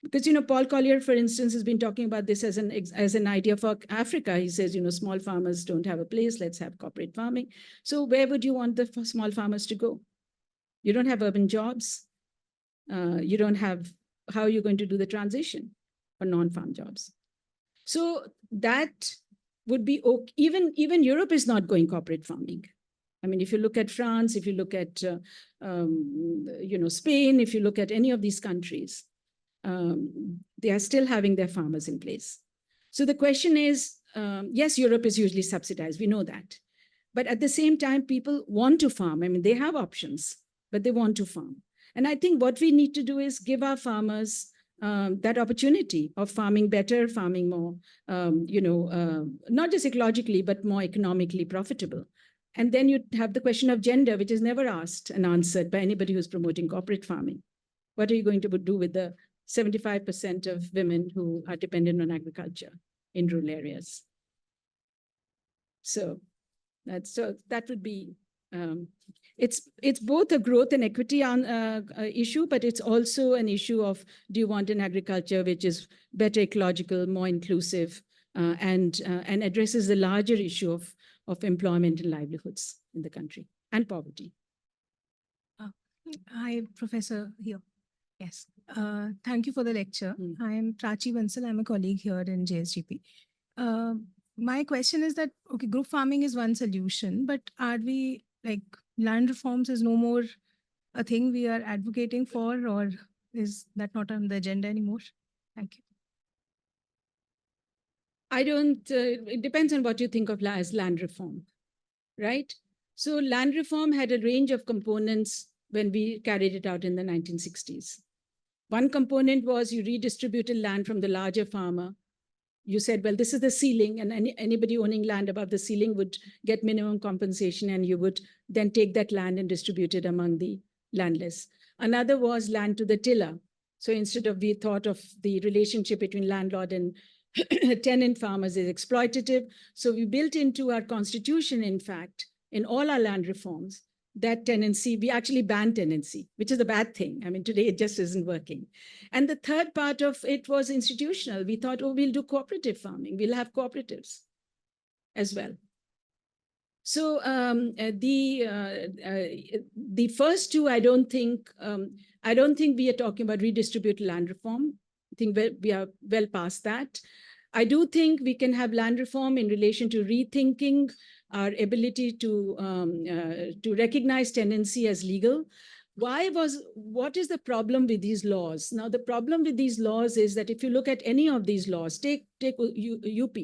B: Because, Paul Collier, for instance, has been talking about this as an idea for Africa. He says, small farmers don't have a place, let's have corporate farming. So where would you want the small farmers to go? You don't have urban jobs. You don't have, how are you going to do the transition for non-farm jobs? So that would be okay. Even Europe is not going corporate farming. I mean, if you look at France, if you look at Spain, if you look at any of these countries, they are still having their farmers in place. So the question is, yes, Europe is usually subsidized. We know that. But at the same time, people want to farm. I mean, they have options, but they want to farm. And I think what we need to do is give our farmers that opportunity of farming better, farming more, not just ecologically, but more economically profitable. And then you have the question of gender, which is never asked and answered by anybody who's promoting corporate farming. What are you going to do with the 75% of women who are dependent on agriculture in rural areas? So that would be, it's both a growth and equity issue, but it's also an issue of, do you want an agriculture which is better ecological, more inclusive, and addresses the larger issue of employment and livelihoods in the country and poverty.
C: Hi, Professor here. Yes, thank you for the lecture. I am Prachi Bansal. I'm a colleague here in JSGP. My question is that, okay, group farming is one solution, but are we, like, land reforms is no more a thing we are advocating for, or is that not on the agenda anymore? Thank you.
B: I don't, it depends on what you think of as land reform, right? So land reform had a range of components when we carried it out in the 1960s. One component was you redistributed land from the larger farmer. You said, well, this is the ceiling, and anybody owning land above the ceiling would get minimum compensation, and you would then take that land and distribute it among the landless. Another was land to the tiller. So instead of, we thought of the relationship between landlord and tenant farmers is exploitative. So we built into our constitution, in fact, in all our land reforms, that tenancy, we actually banned tenancy, which is a bad thing. I mean, today it just isn't working. And the third part of it was institutional. We thought, oh, we'll do cooperative farming. We'll have cooperatives as well. So the first two, I don't think we are talking about redistributed land reform. I think we are well past that. I do think we can have land reform in relation to rethinking our ability to recognize tenancy as legal. What is the problem with these laws? Now, the problem with these laws is that if you look at any of these laws, take UP,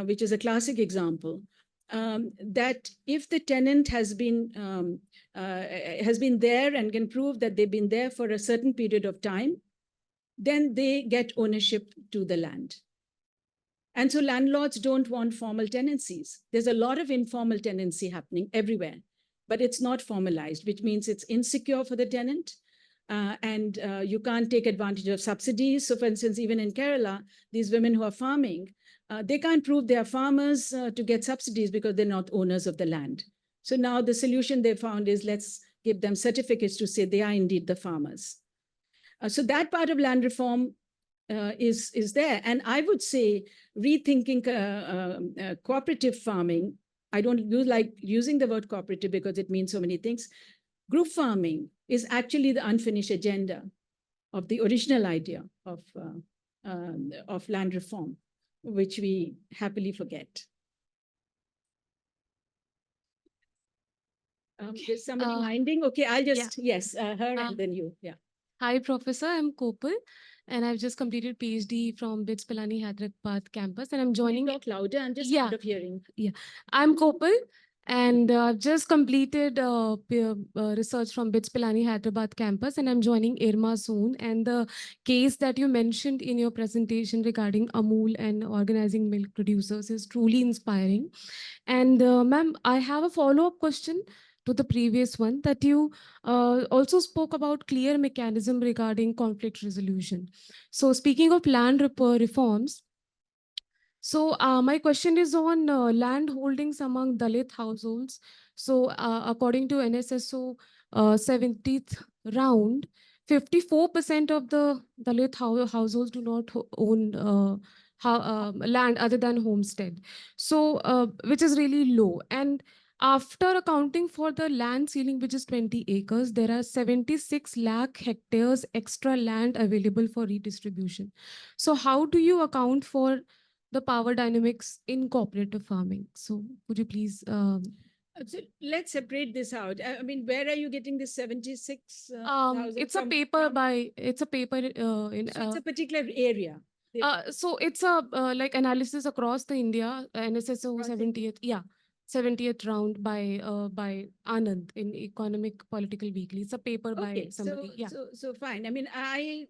B: which is a classic example, that if the tenant has been there and can prove that they've been there for a certain period of time, then they get ownership to the land. And so landlords don't want formal tenancies. There's a lot of informal tenancy happening everywhere, but it's not formalized, which means it's insecure for the tenant, and you can't take advantage of subsidies. So for instance, even in Kerala, these women who are farming, they can't prove they are farmers to get subsidies because they're not owners of the land. So now the solution they found is, let's give them certificates to say they are indeed the farmers. So that part of land reform is there. And I would say rethinking cooperative farming, I don't like using the word cooperative because it means so many things. Group farming is actually the unfinished agenda of the original idea of land reform, which we happily forget. There's somebody minding? Okay, I'll just, yes, her and then you, yeah.
D: Hi, Professor. I'm Kopal, and I've just completed PhD from BITS Pilani Hyderabad campus, and I'm joining.
B: Talk louder. I'm just out of hearing.
D: Yeah, I'm Kopal, and I've just completed research from BITS Pilani Hyderabad campus, and I'm joining IRMA soon. And the case that you mentioned in your presentation regarding Amul and organizing milk producers is truly inspiring. And ma'am, I have a follow-up question to the previous one, that you also spoke about clear mechanism regarding conflict resolution. So speaking of land reforms, so my question is on land holdings among Dalit households. So according to NSSO 70th round, 54% of the Dalit households do not own land other than homestead. So which is really low. And after accounting for the land ceiling, which is 20 acres, there are 76 lakh hectares extra land available for redistribution. So how do you account for the power dynamics in cooperative farming. So would you please
B: So let's separate this out. I mean, where are you getting this 76,000
D: it's a paper by it's a paper in
B: So it's a particular area.
D: so it's a like analysis across the India NSSO
B: Across the
D: 70th, yeah, 70th round by Anand in Economic Political Weekly. It's a paper by
B: Okay,
D: somebody. Yeah.
B: so fine. I mean, I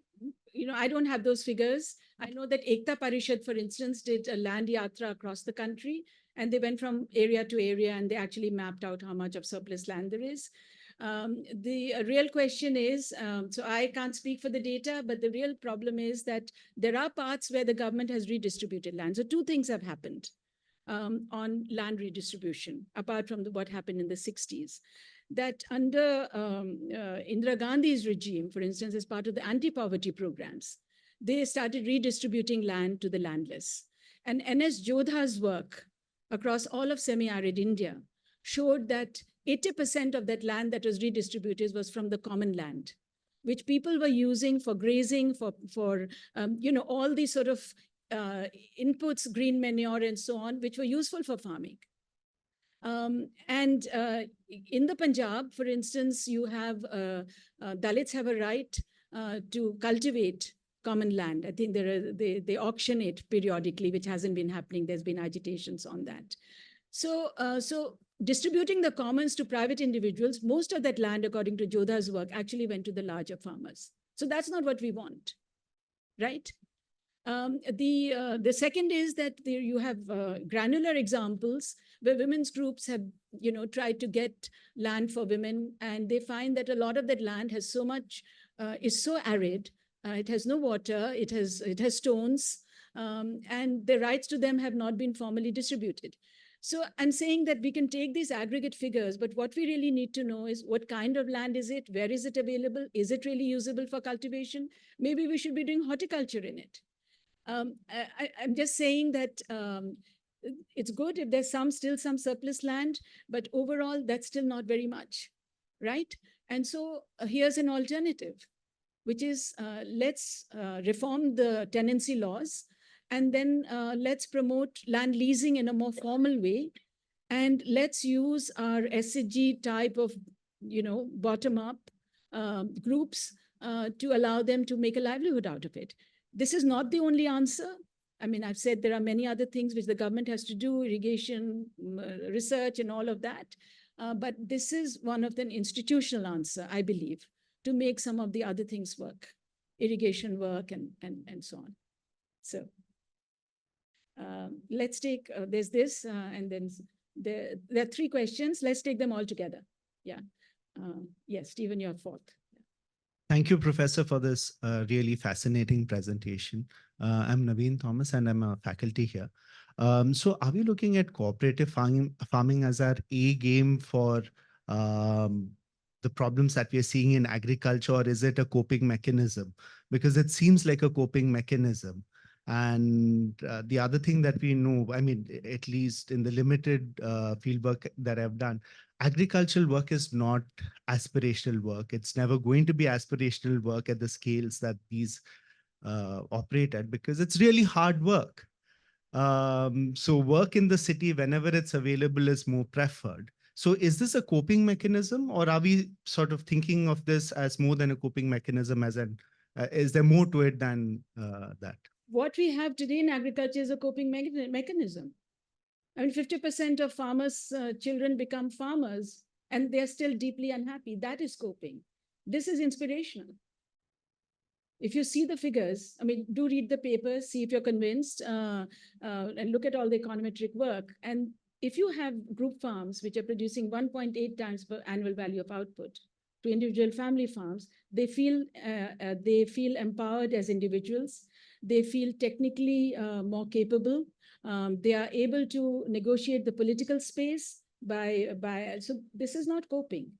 B: don't have those figures. I know that Ekta Parishad, for instance, did a land yatra across the country, and they went from area to area, and they actually mapped out how much of surplus land there is. The real question is, so I can't speak for the data, but the real problem is that there are parts where the government has redistributed land. So two things have happened on land redistribution, apart from what happened in the 60s. That under Indira Gandhi's regime, for instance, as part of the anti-poverty programs, they started redistributing land to the landless. And NS Jodha's work across all of semi-arid India showed that 80% of that land that was redistributed was from the common land, which people were using for grazing, for all these sort of inputs, green manure and so on, which were useful for farming. In the Punjab, for instance, you have Dalits have a right to cultivate common land. I think they auction it periodically, which hasn't been happening. There's been agitations on that. So distributing the commons to private individuals, most of that land, according to Jodha's work, actually went to the larger farmers. So that's not what we want, right? The second is that there you have granular examples where women's groups have tried to get land for women, and they find that a lot of that land has so much is so arid, it has no water, it has stones, and the rights to them have not been formally distributed. So I'm saying that we can take these aggregate figures, but what we really need to know is what kind of land is it, where is it available, is it really usable for cultivation? Maybe we should be doing horticulture in it. I'm just saying that it's good if there's still some surplus land, but overall that's still not very much, right? And so here's an alternative, which is let's reform the tenancy laws, and then let's promote land leasing in a more formal way, and let's use our SHG type of bottom-up groups to allow them to make a livelihood out of it. This is not the only answer. I mean, I've said there are many other things which the government has to do, irrigation, research, and all of that. But this is one of the institutional answer, I believe, to make some of the other things work, irrigation work, and so on. So let's take, there's this, and then there are three questions. Let's take them all together. Yeah. Yes, Stephen, you're fourth.
E: Thank you, Professor, for this really fascinating presentation. I'm Naveen Thomas, and I'm a faculty here. So are we looking at cooperative farming as our A game for the problems that we are seeing in agriculture, or is it a coping mechanism? Because it seems like a coping mechanism. And the other thing that we know, I mean, at least in the limited fieldwork that I've done, agricultural work is not aspirational work. It's never going to be aspirational work at the scales that these operate at, because it's really hard work. So work in the city, whenever it's available, is more preferred. So is this a coping mechanism, or are we sort of thinking of this as more than a coping mechanism, as an, is there more to it than that?
B: What we have today in agriculture is a coping mechanism. I mean, 50% of farmers' children become farmers, and they're still deeply unhappy. That is coping. This is inspirational. If you see the figures, I mean, do read the papers, see if you're convinced, and look at all the econometric work. And if you have group farms, which are producing 1.8 times per annual value of output to individual family farms, they feel empowered as individuals. They feel technically more capable. They are able to negotiate the political space so this is not coping.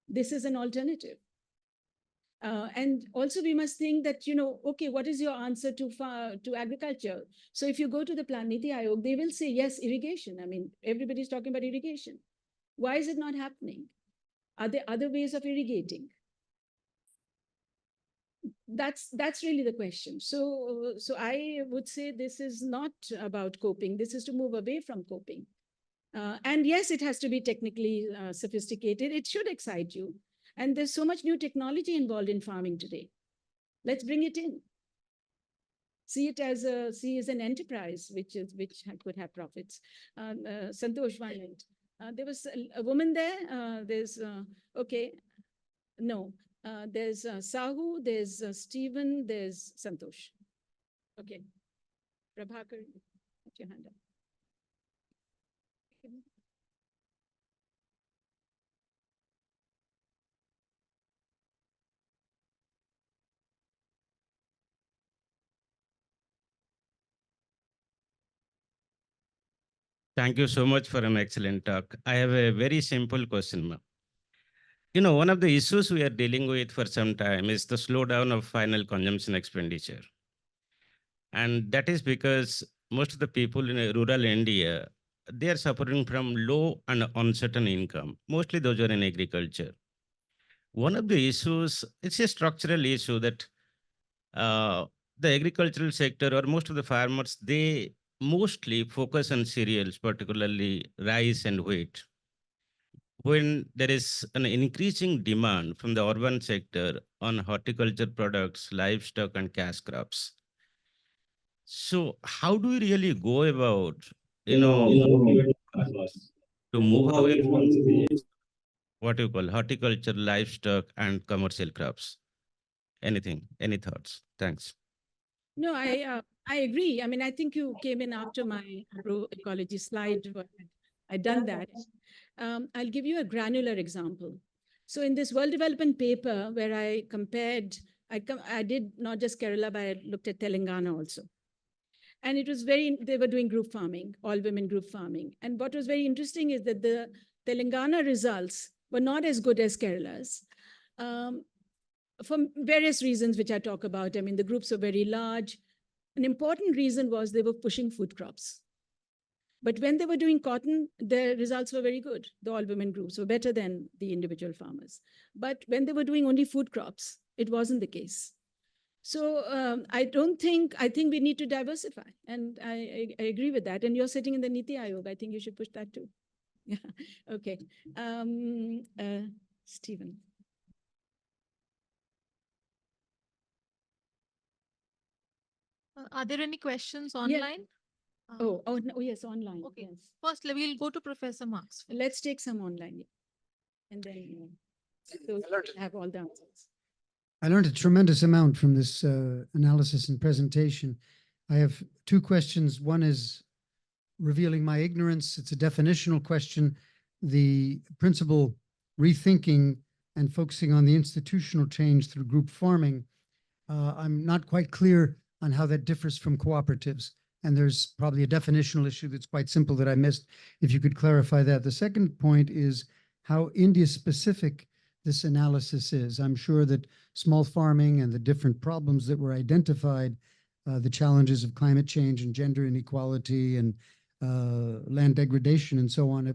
B: This is an alternative. And also we must think that, okay, what is your answer to agriculture? So if you go to the Niti Aayog, they will say, yes, irrigation. I mean, everybody's talking about irrigation. Why is it not happening? Are there other ways of irrigating? That's really the question. So I would say this is not about coping. This is to move away from coping. And yes, it has to be technically sophisticated. It should excite you. And there's so much new technology involved in farming today. Let's bring it in. See it as an enterprise, which could have profits. Santosh Violent. There was a woman there. Okay, no. There's Sahu, there's Stephen, there's Santosh. Okay. Prabhakar, put your hand up.
F: Thank you so much for an excellent talk. I have a very simple question, ma'am. You know, one of the issues we are dealing with for some time is the slowdown of final consumption expenditure. And that is because most of the people in rural India, they are suffering from low and uncertain income, mostly those who are in agriculture. One of the issues, it's a structural issue that uh, the agricultural sector or most of the farmers, they mostly focus on cereals, particularly rice and wheat. When there is an increasing demand from the urban sector on horticulture products, livestock, and cash crops. So how do we really go about, motivating farmers to move away from what you call horticulture, livestock, and commercial crops? Anything, any thoughts? Thanks.
B: No, I agree. I mean, I think you came in after my ecology slide. I'd done that. I'll give you a granular example. So in this world development paper where I compared, I did not just Kerala, but I looked at Telangana also. And it was they were doing group farming, all women group farming. And what was very interesting is that the Telangana results were not as good as Kerala's. For various reasons, which I talk about. I mean, the groups were very large. An important reason was they were pushing food crops. But when they were doing cotton, their results were very good. The all women groups were better than the individual farmers. But when they were doing only food crops, it wasn't the case. So I think we need to diversify. And I agree with that. And you're sitting in the Niti Aayog. I think you should push that too. Yeah, okay. Stephen.
G: Are there any questions online?
B: No, yes, online.
G: Okay.
B: Yes.
G: First, we'll go to Professor Marks.
B: Let's take some online. And then so have all the answers.
H: I learned a tremendous amount from this analysis and presentation. I have two questions. One is revealing my ignorance. It's a definitional question. The principle rethinking and focusing on the institutional change through group farming. I'm not quite clear on how that differs from cooperatives. And there's probably a definitional issue that's quite simple that I missed. If you could clarify that. The second point is how India-specific this analysis is. I'm sure that small farming and the different problems that were identified, the challenges of climate change and gender inequality and land degradation and so on,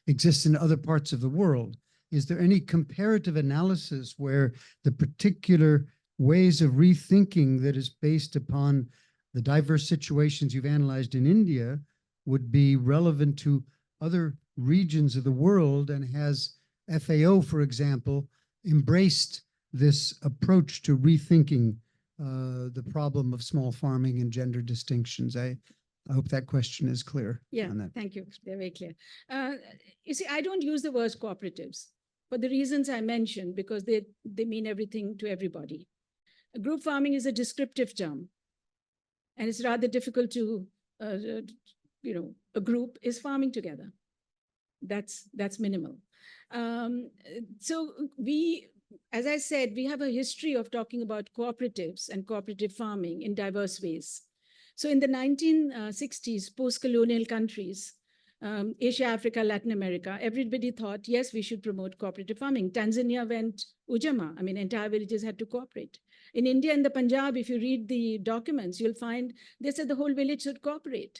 H: exists in other parts of the world. Is there any comparative analysis where the particular ways of rethinking that is based upon the diverse situations you've analyzed in India would be relevant to other regions of the world, and has FAO, for example, embraced this approach to rethinking the problem of small farming and gender distinctions? I hope that question is clear.
B: Yeah,
H: on that.
B: thank you. They're very clear. You see, I don't use the words cooperatives for the reasons I mentioned, because they mean everything to everybody. Group farming is a descriptive term, and it's rather difficult to, a group is farming together. That's minimal. So as I said, we have a history of talking about cooperatives and cooperative farming in diverse ways. So in the 1960s, post-colonial countries, Asia, Africa, Latin America, everybody thought, yes, we should promote cooperative farming. Tanzania went Ujamaa. I mean, entire villages had to cooperate. In India, in the Punjab, if you read the documents, you'll find they said the whole village should cooperate.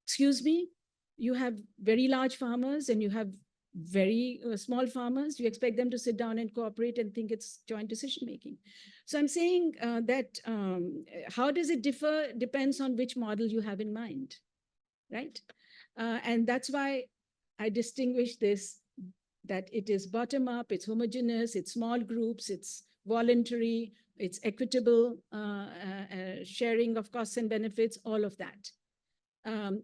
B: Excuse me, you have very large farmers and you have very small farmers, you expect them to sit down and cooperate and think it's joint decision making. So I'm saying that how does it differ depends on which model you have in mind, right? And that's why I distinguish this, that it is bottom up, it's homogeneous, it's small groups, it's voluntary, it's equitable sharing of costs and benefits, all of that.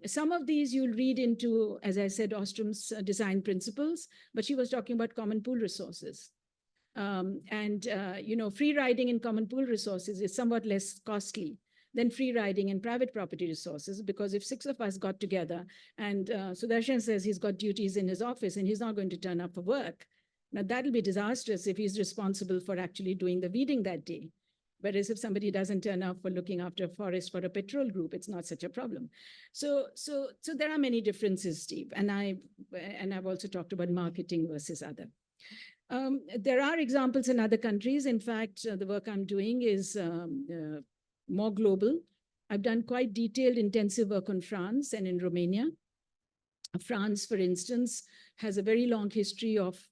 B: Some of these you'll read into, as I said, Ostrom's design principles, but she was talking about common pool resources. Free riding in common pool resources is somewhat less costly than free riding in private property resources, because if 6 of us got together and Sudarshan says he's got duties in his office and he's not going to turn up for work, now that'll be disastrous if he's responsible for actually doing the weeding that day. Whereas if somebody doesn't turn up for looking after a forest for a patrol group, it's not such a problem. So there are many differences, Steve. And I've also talked about marketing versus other. There are examples in other countries. In fact, the work I'm doing is more global. I've done quite detailed, intensive work on France and in Romania. France, for instance, has a very long history of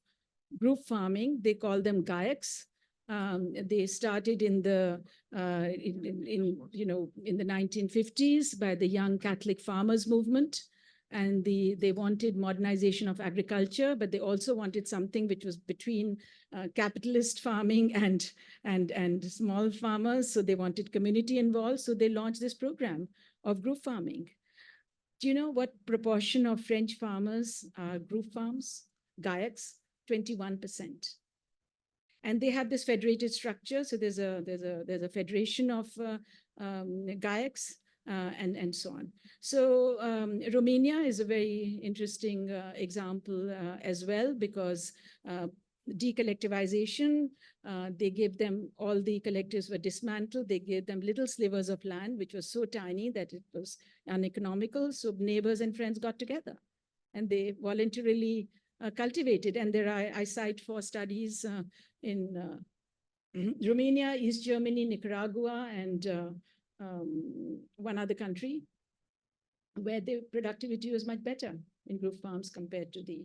B: group farming. They call them GAECs. They started in the 1950s by the young Catholic farmers movement, and they wanted modernization of agriculture, but they also wanted something which was between capitalist farming and small farmers. So they wanted community involved. So they launched this program of group farming. Do you know what proportion of French farmers are group farms? GAECs, 21%. And they have this federated structure. So there's a federation of GAECs and so on. So Romania is a very interesting example as well, because decollectivization, they gave them, all the collectives were dismantled. They gave them little slivers of land, which was so tiny that it was uneconomical. So neighbors and friends got together and they voluntarily cultivated. And I cite 4 studies in Romania, East Germany, Nicaragua, and one other country, where the productivity was much better in group farms compared to the,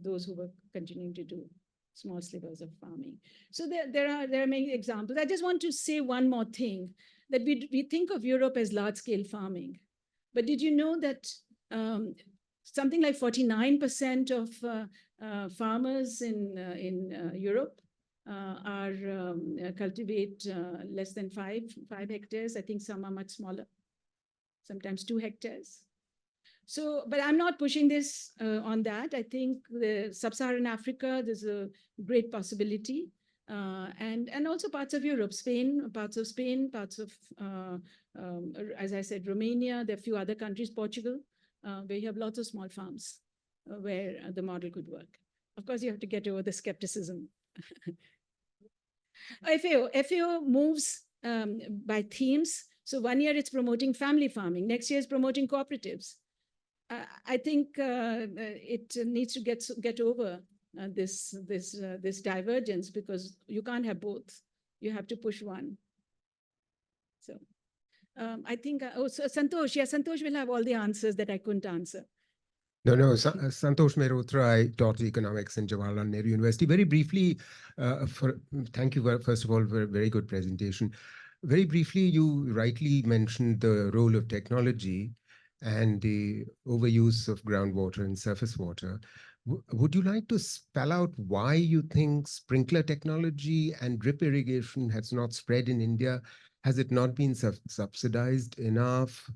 B: those who were continuing to do small slivers of farming. So there are many examples. I just want to say one more thing, that we think of Europe as large-scale farming, but did you know that something like 49% of farmers in Europe cultivate less than 5 hectares. I think some are much smaller, sometimes 2 hectares. So, but I'm not pushing this on that. I think the sub-Saharan Africa, there's a great possibility. And also parts of Europe, parts of, as I said, Romania, there are a few other countries, Portugal, where you have lots of small farms where the model could work. Of course, you have to get over the skepticism. FAO moves by themes. So one year it's promoting family farming. Next year it's promoting cooperatives. I think it needs to get over this divergence, because you can't have both. You have to push one. So I think, so Santosh, yeah, Santosh will have all the answers that I couldn't answer.
I: No, Santosh Mehrotra, I taught economics in Jawaharlal Nehru University. Very briefly, thank you, first of all, for a very good presentation. Very briefly, you rightly mentioned the role of technology and the overuse of groundwater and surface water. Would you like to spell out why you think sprinkler technology and drip irrigation has not spread in India? Has it not been subsidized enough?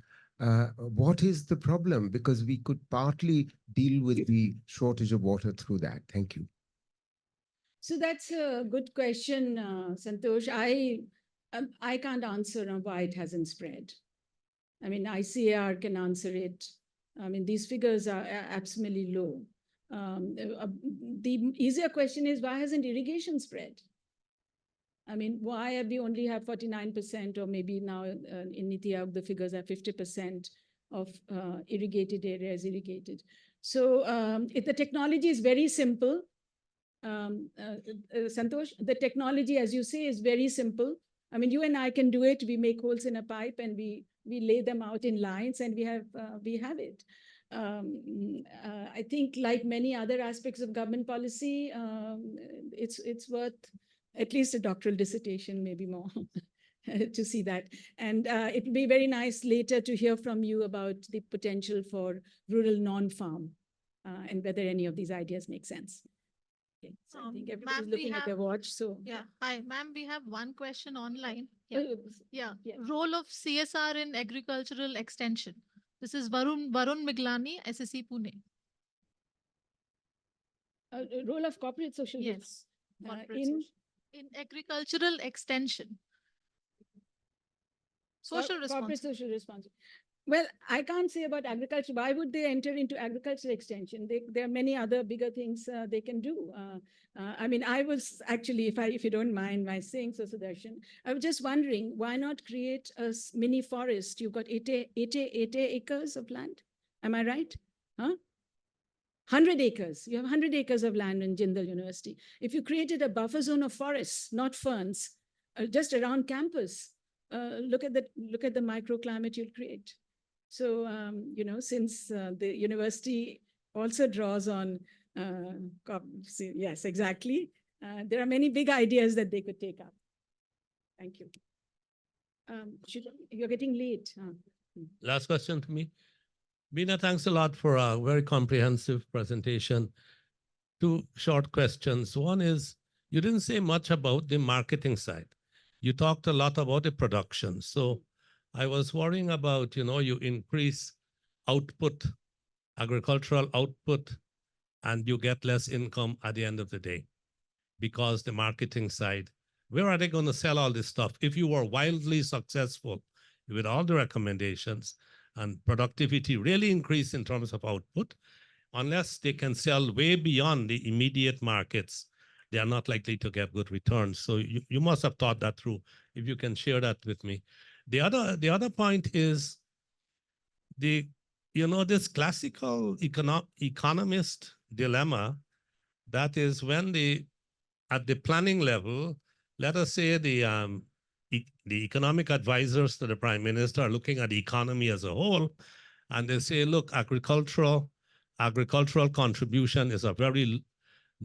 I: What is the problem? Because we could partly deal with the shortage of water through that. Thank you.
B: So that's a good question, Santosh. I can't answer on why it hasn't spread. I mean, ICAR can answer it. I mean, these figures are absolutely low. The easier question is, why hasn't irrigation spread? I mean, why have we only have 49%, or maybe now in Niti Aayog, the figures are 50% of irrigated areas irrigated. So if the technology is very simple, Santosh, the technology, as you say, is very simple. I mean, you and I can do it. We make holes in a pipe and we lay them out in lines, and we have it. I think like many other aspects of government policy, it's worth at least a doctoral dissertation, maybe more, to see that. And it would be very nice later to hear from you about the potential for rural non-farm and whether any of these ideas make sense. Okay, so I think everybody's
G: Ma'am, we
B: looking at
G: have-
B: their watch, so.
G: Yeah. Hi, ma'am. We have one question online. Yeah.
B: Uh,
G: Yeah.
B: yeah.
G: Role of CSR in agricultural extension. This is Varun Miglani, SSC Pune.
B: Role of corporate social
G: Yes.
B: uh,
G: Corporate
B: in
G: social- in agricultural extension. Social
B: corporate
G: responsibility.
B: social responsibility. Well, I can't say about agriculture. Why would they enter into agricultural extension? There are many other bigger things they can do. I mean, I was actually, if you don't mind my saying so, Sudarshan, I was just wondering, why not create a mini forest? You've got 80 acres of land. Am I right? Huh? 100 acres. You have 100 acres of land in Jindal University. If you created a buffer zone of forests, not ferns, just around campus, look at the microclimate you'll create. So, you know, since the university also draws on, yes, exactly. There are many big ideas that they could take up. Thank you. You're getting late.
J: Last question to me. Bina, thanks a lot for a very comprehensive presentation. Two short questions. One is, you didn't say much about the marketing side. You talked a lot about the production. So I was worrying about, you know, you increase output, agricultural output, and you get less income at the end of the day because the marketing side, where are they going to sell all this stuff? If you were wildly successful with all the recommendations and productivity really increase in terms of output, unless they can sell way beyond the immediate markets, they are not likely to get good returns. So you must have thought that through. If you can share that with me. The other point is this classical economist dilemma, that is when at the planning level, let us say the economic advisors to the prime minister are looking at the economy as a whole, and they say, look, agricultural contribution is a very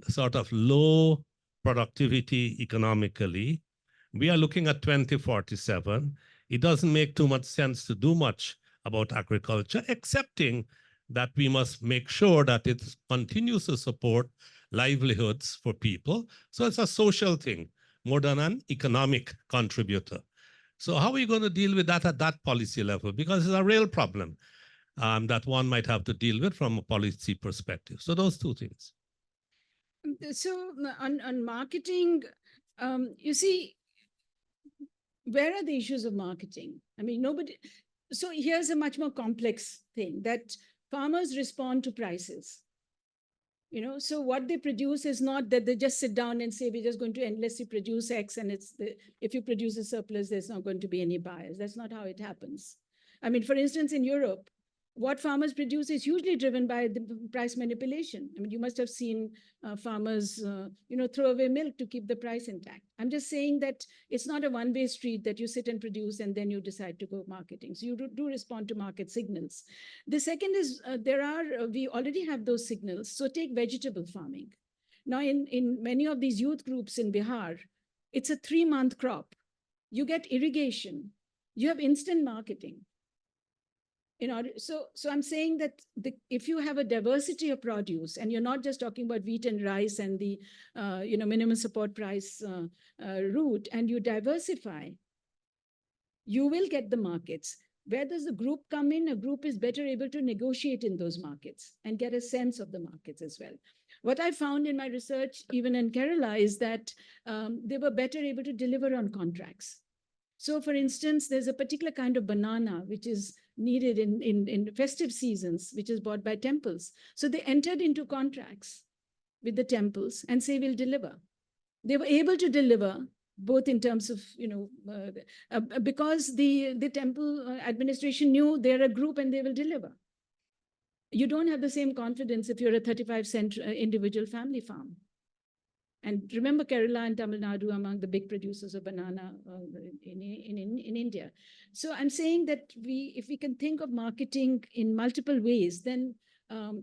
J: sort of low productivity economically. We are looking at 2047. It doesn't make too much sense to do much about agriculture, excepting that we must make sure that it continues to support livelihoods for people. So it's a social thing more than an economic contributor. So how are we going to deal with that at that policy level? Because it's a real problem that one might have to deal with from a policy perspective. So those two things.
B: So on marketing, you see, where are the issues of marketing? I mean, so here's a much more complex thing, that farmers respond to prices. You know, so what they produce is not that they just sit down and say, we're just going to endlessly produce X, and if you produce a surplus, there's not going to be any buyers. That's not how it happens. I mean, for instance, in Europe, what farmers produce is hugely driven by the price manipulation. I mean, you must have seen farmers, throw away milk to keep the price intact. I'm just saying that it's not a one-way street that you sit and produce and then you decide to go marketing. So you do respond to market signals. The second is we already have those signals. So take vegetable farming. Now, in many of these youth groups in Bihar, it's a 3-month crop. You get irrigation. You have instant marketing. So I'm saying that if you have a diversity of produce, and you're not just talking about wheat and rice and the minimum support price route, and you diversify, you will get the markets. Where does the group come in? A group is better able to negotiate in those markets and get a sense of the markets as well. What I found in my research, even in Kerala, is that they were better able to deliver on contracts. So for instance, there's a particular kind of banana which is needed in festive seasons, which is bought by temples. So they entered into contracts with the temples and say, we'll deliver. They were able to deliver both in terms of, because the temple administration knew they're a group and they will deliver. You don't have the same confidence if you're a 35-cent individual family farm. And remember, Kerala and Tamil Nadu among the big producers of banana in India. So I'm saying that if we can think of marketing in multiple ways, then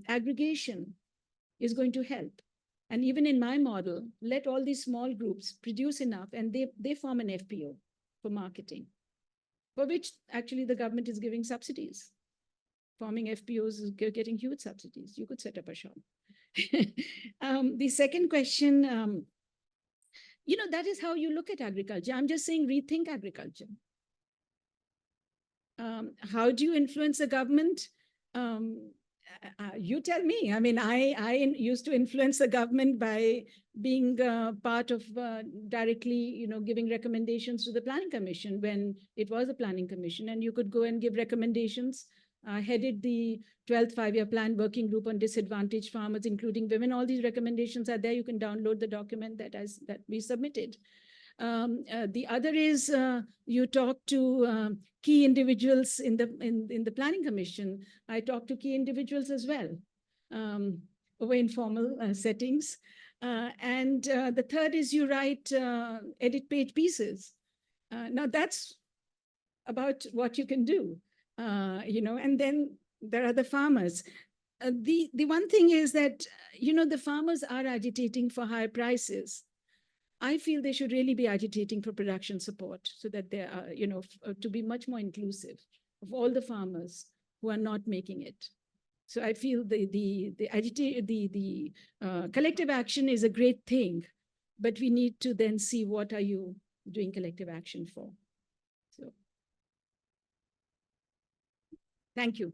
B: aggregation is going to help. And even in my model, let all these small groups produce enough and they form an FPO for marketing, for which actually the government is giving subsidies. Forming FPOs is getting huge subsidies. You could set up a shop. The second question, that is how you look at agriculture. I'm just saying rethink agriculture. How do you influence the government? You tell me. I mean, I used to influence the government by being part of directly, giving recommendations to the Planning Commission when it was a Planning Commission, and you could go and give recommendations. Headed the 12th five-year plan working group on disadvantaged farmers, including women. All these recommendations are there. You can download the document that we submitted. The other is you talk to key individuals in the Planning Commission. I talk to key individuals as well over informal settings. And the third is you write edit page pieces. Now that's about what you can do. And then there are the farmers. The one thing is that, the farmers are agitating for higher prices. I feel they should really be agitating for production support so that they are, to be much more inclusive of all the farmers who are not making it. So I feel the collective action is a great thing, but we need to then see what are you doing collective action for. So. Thank you.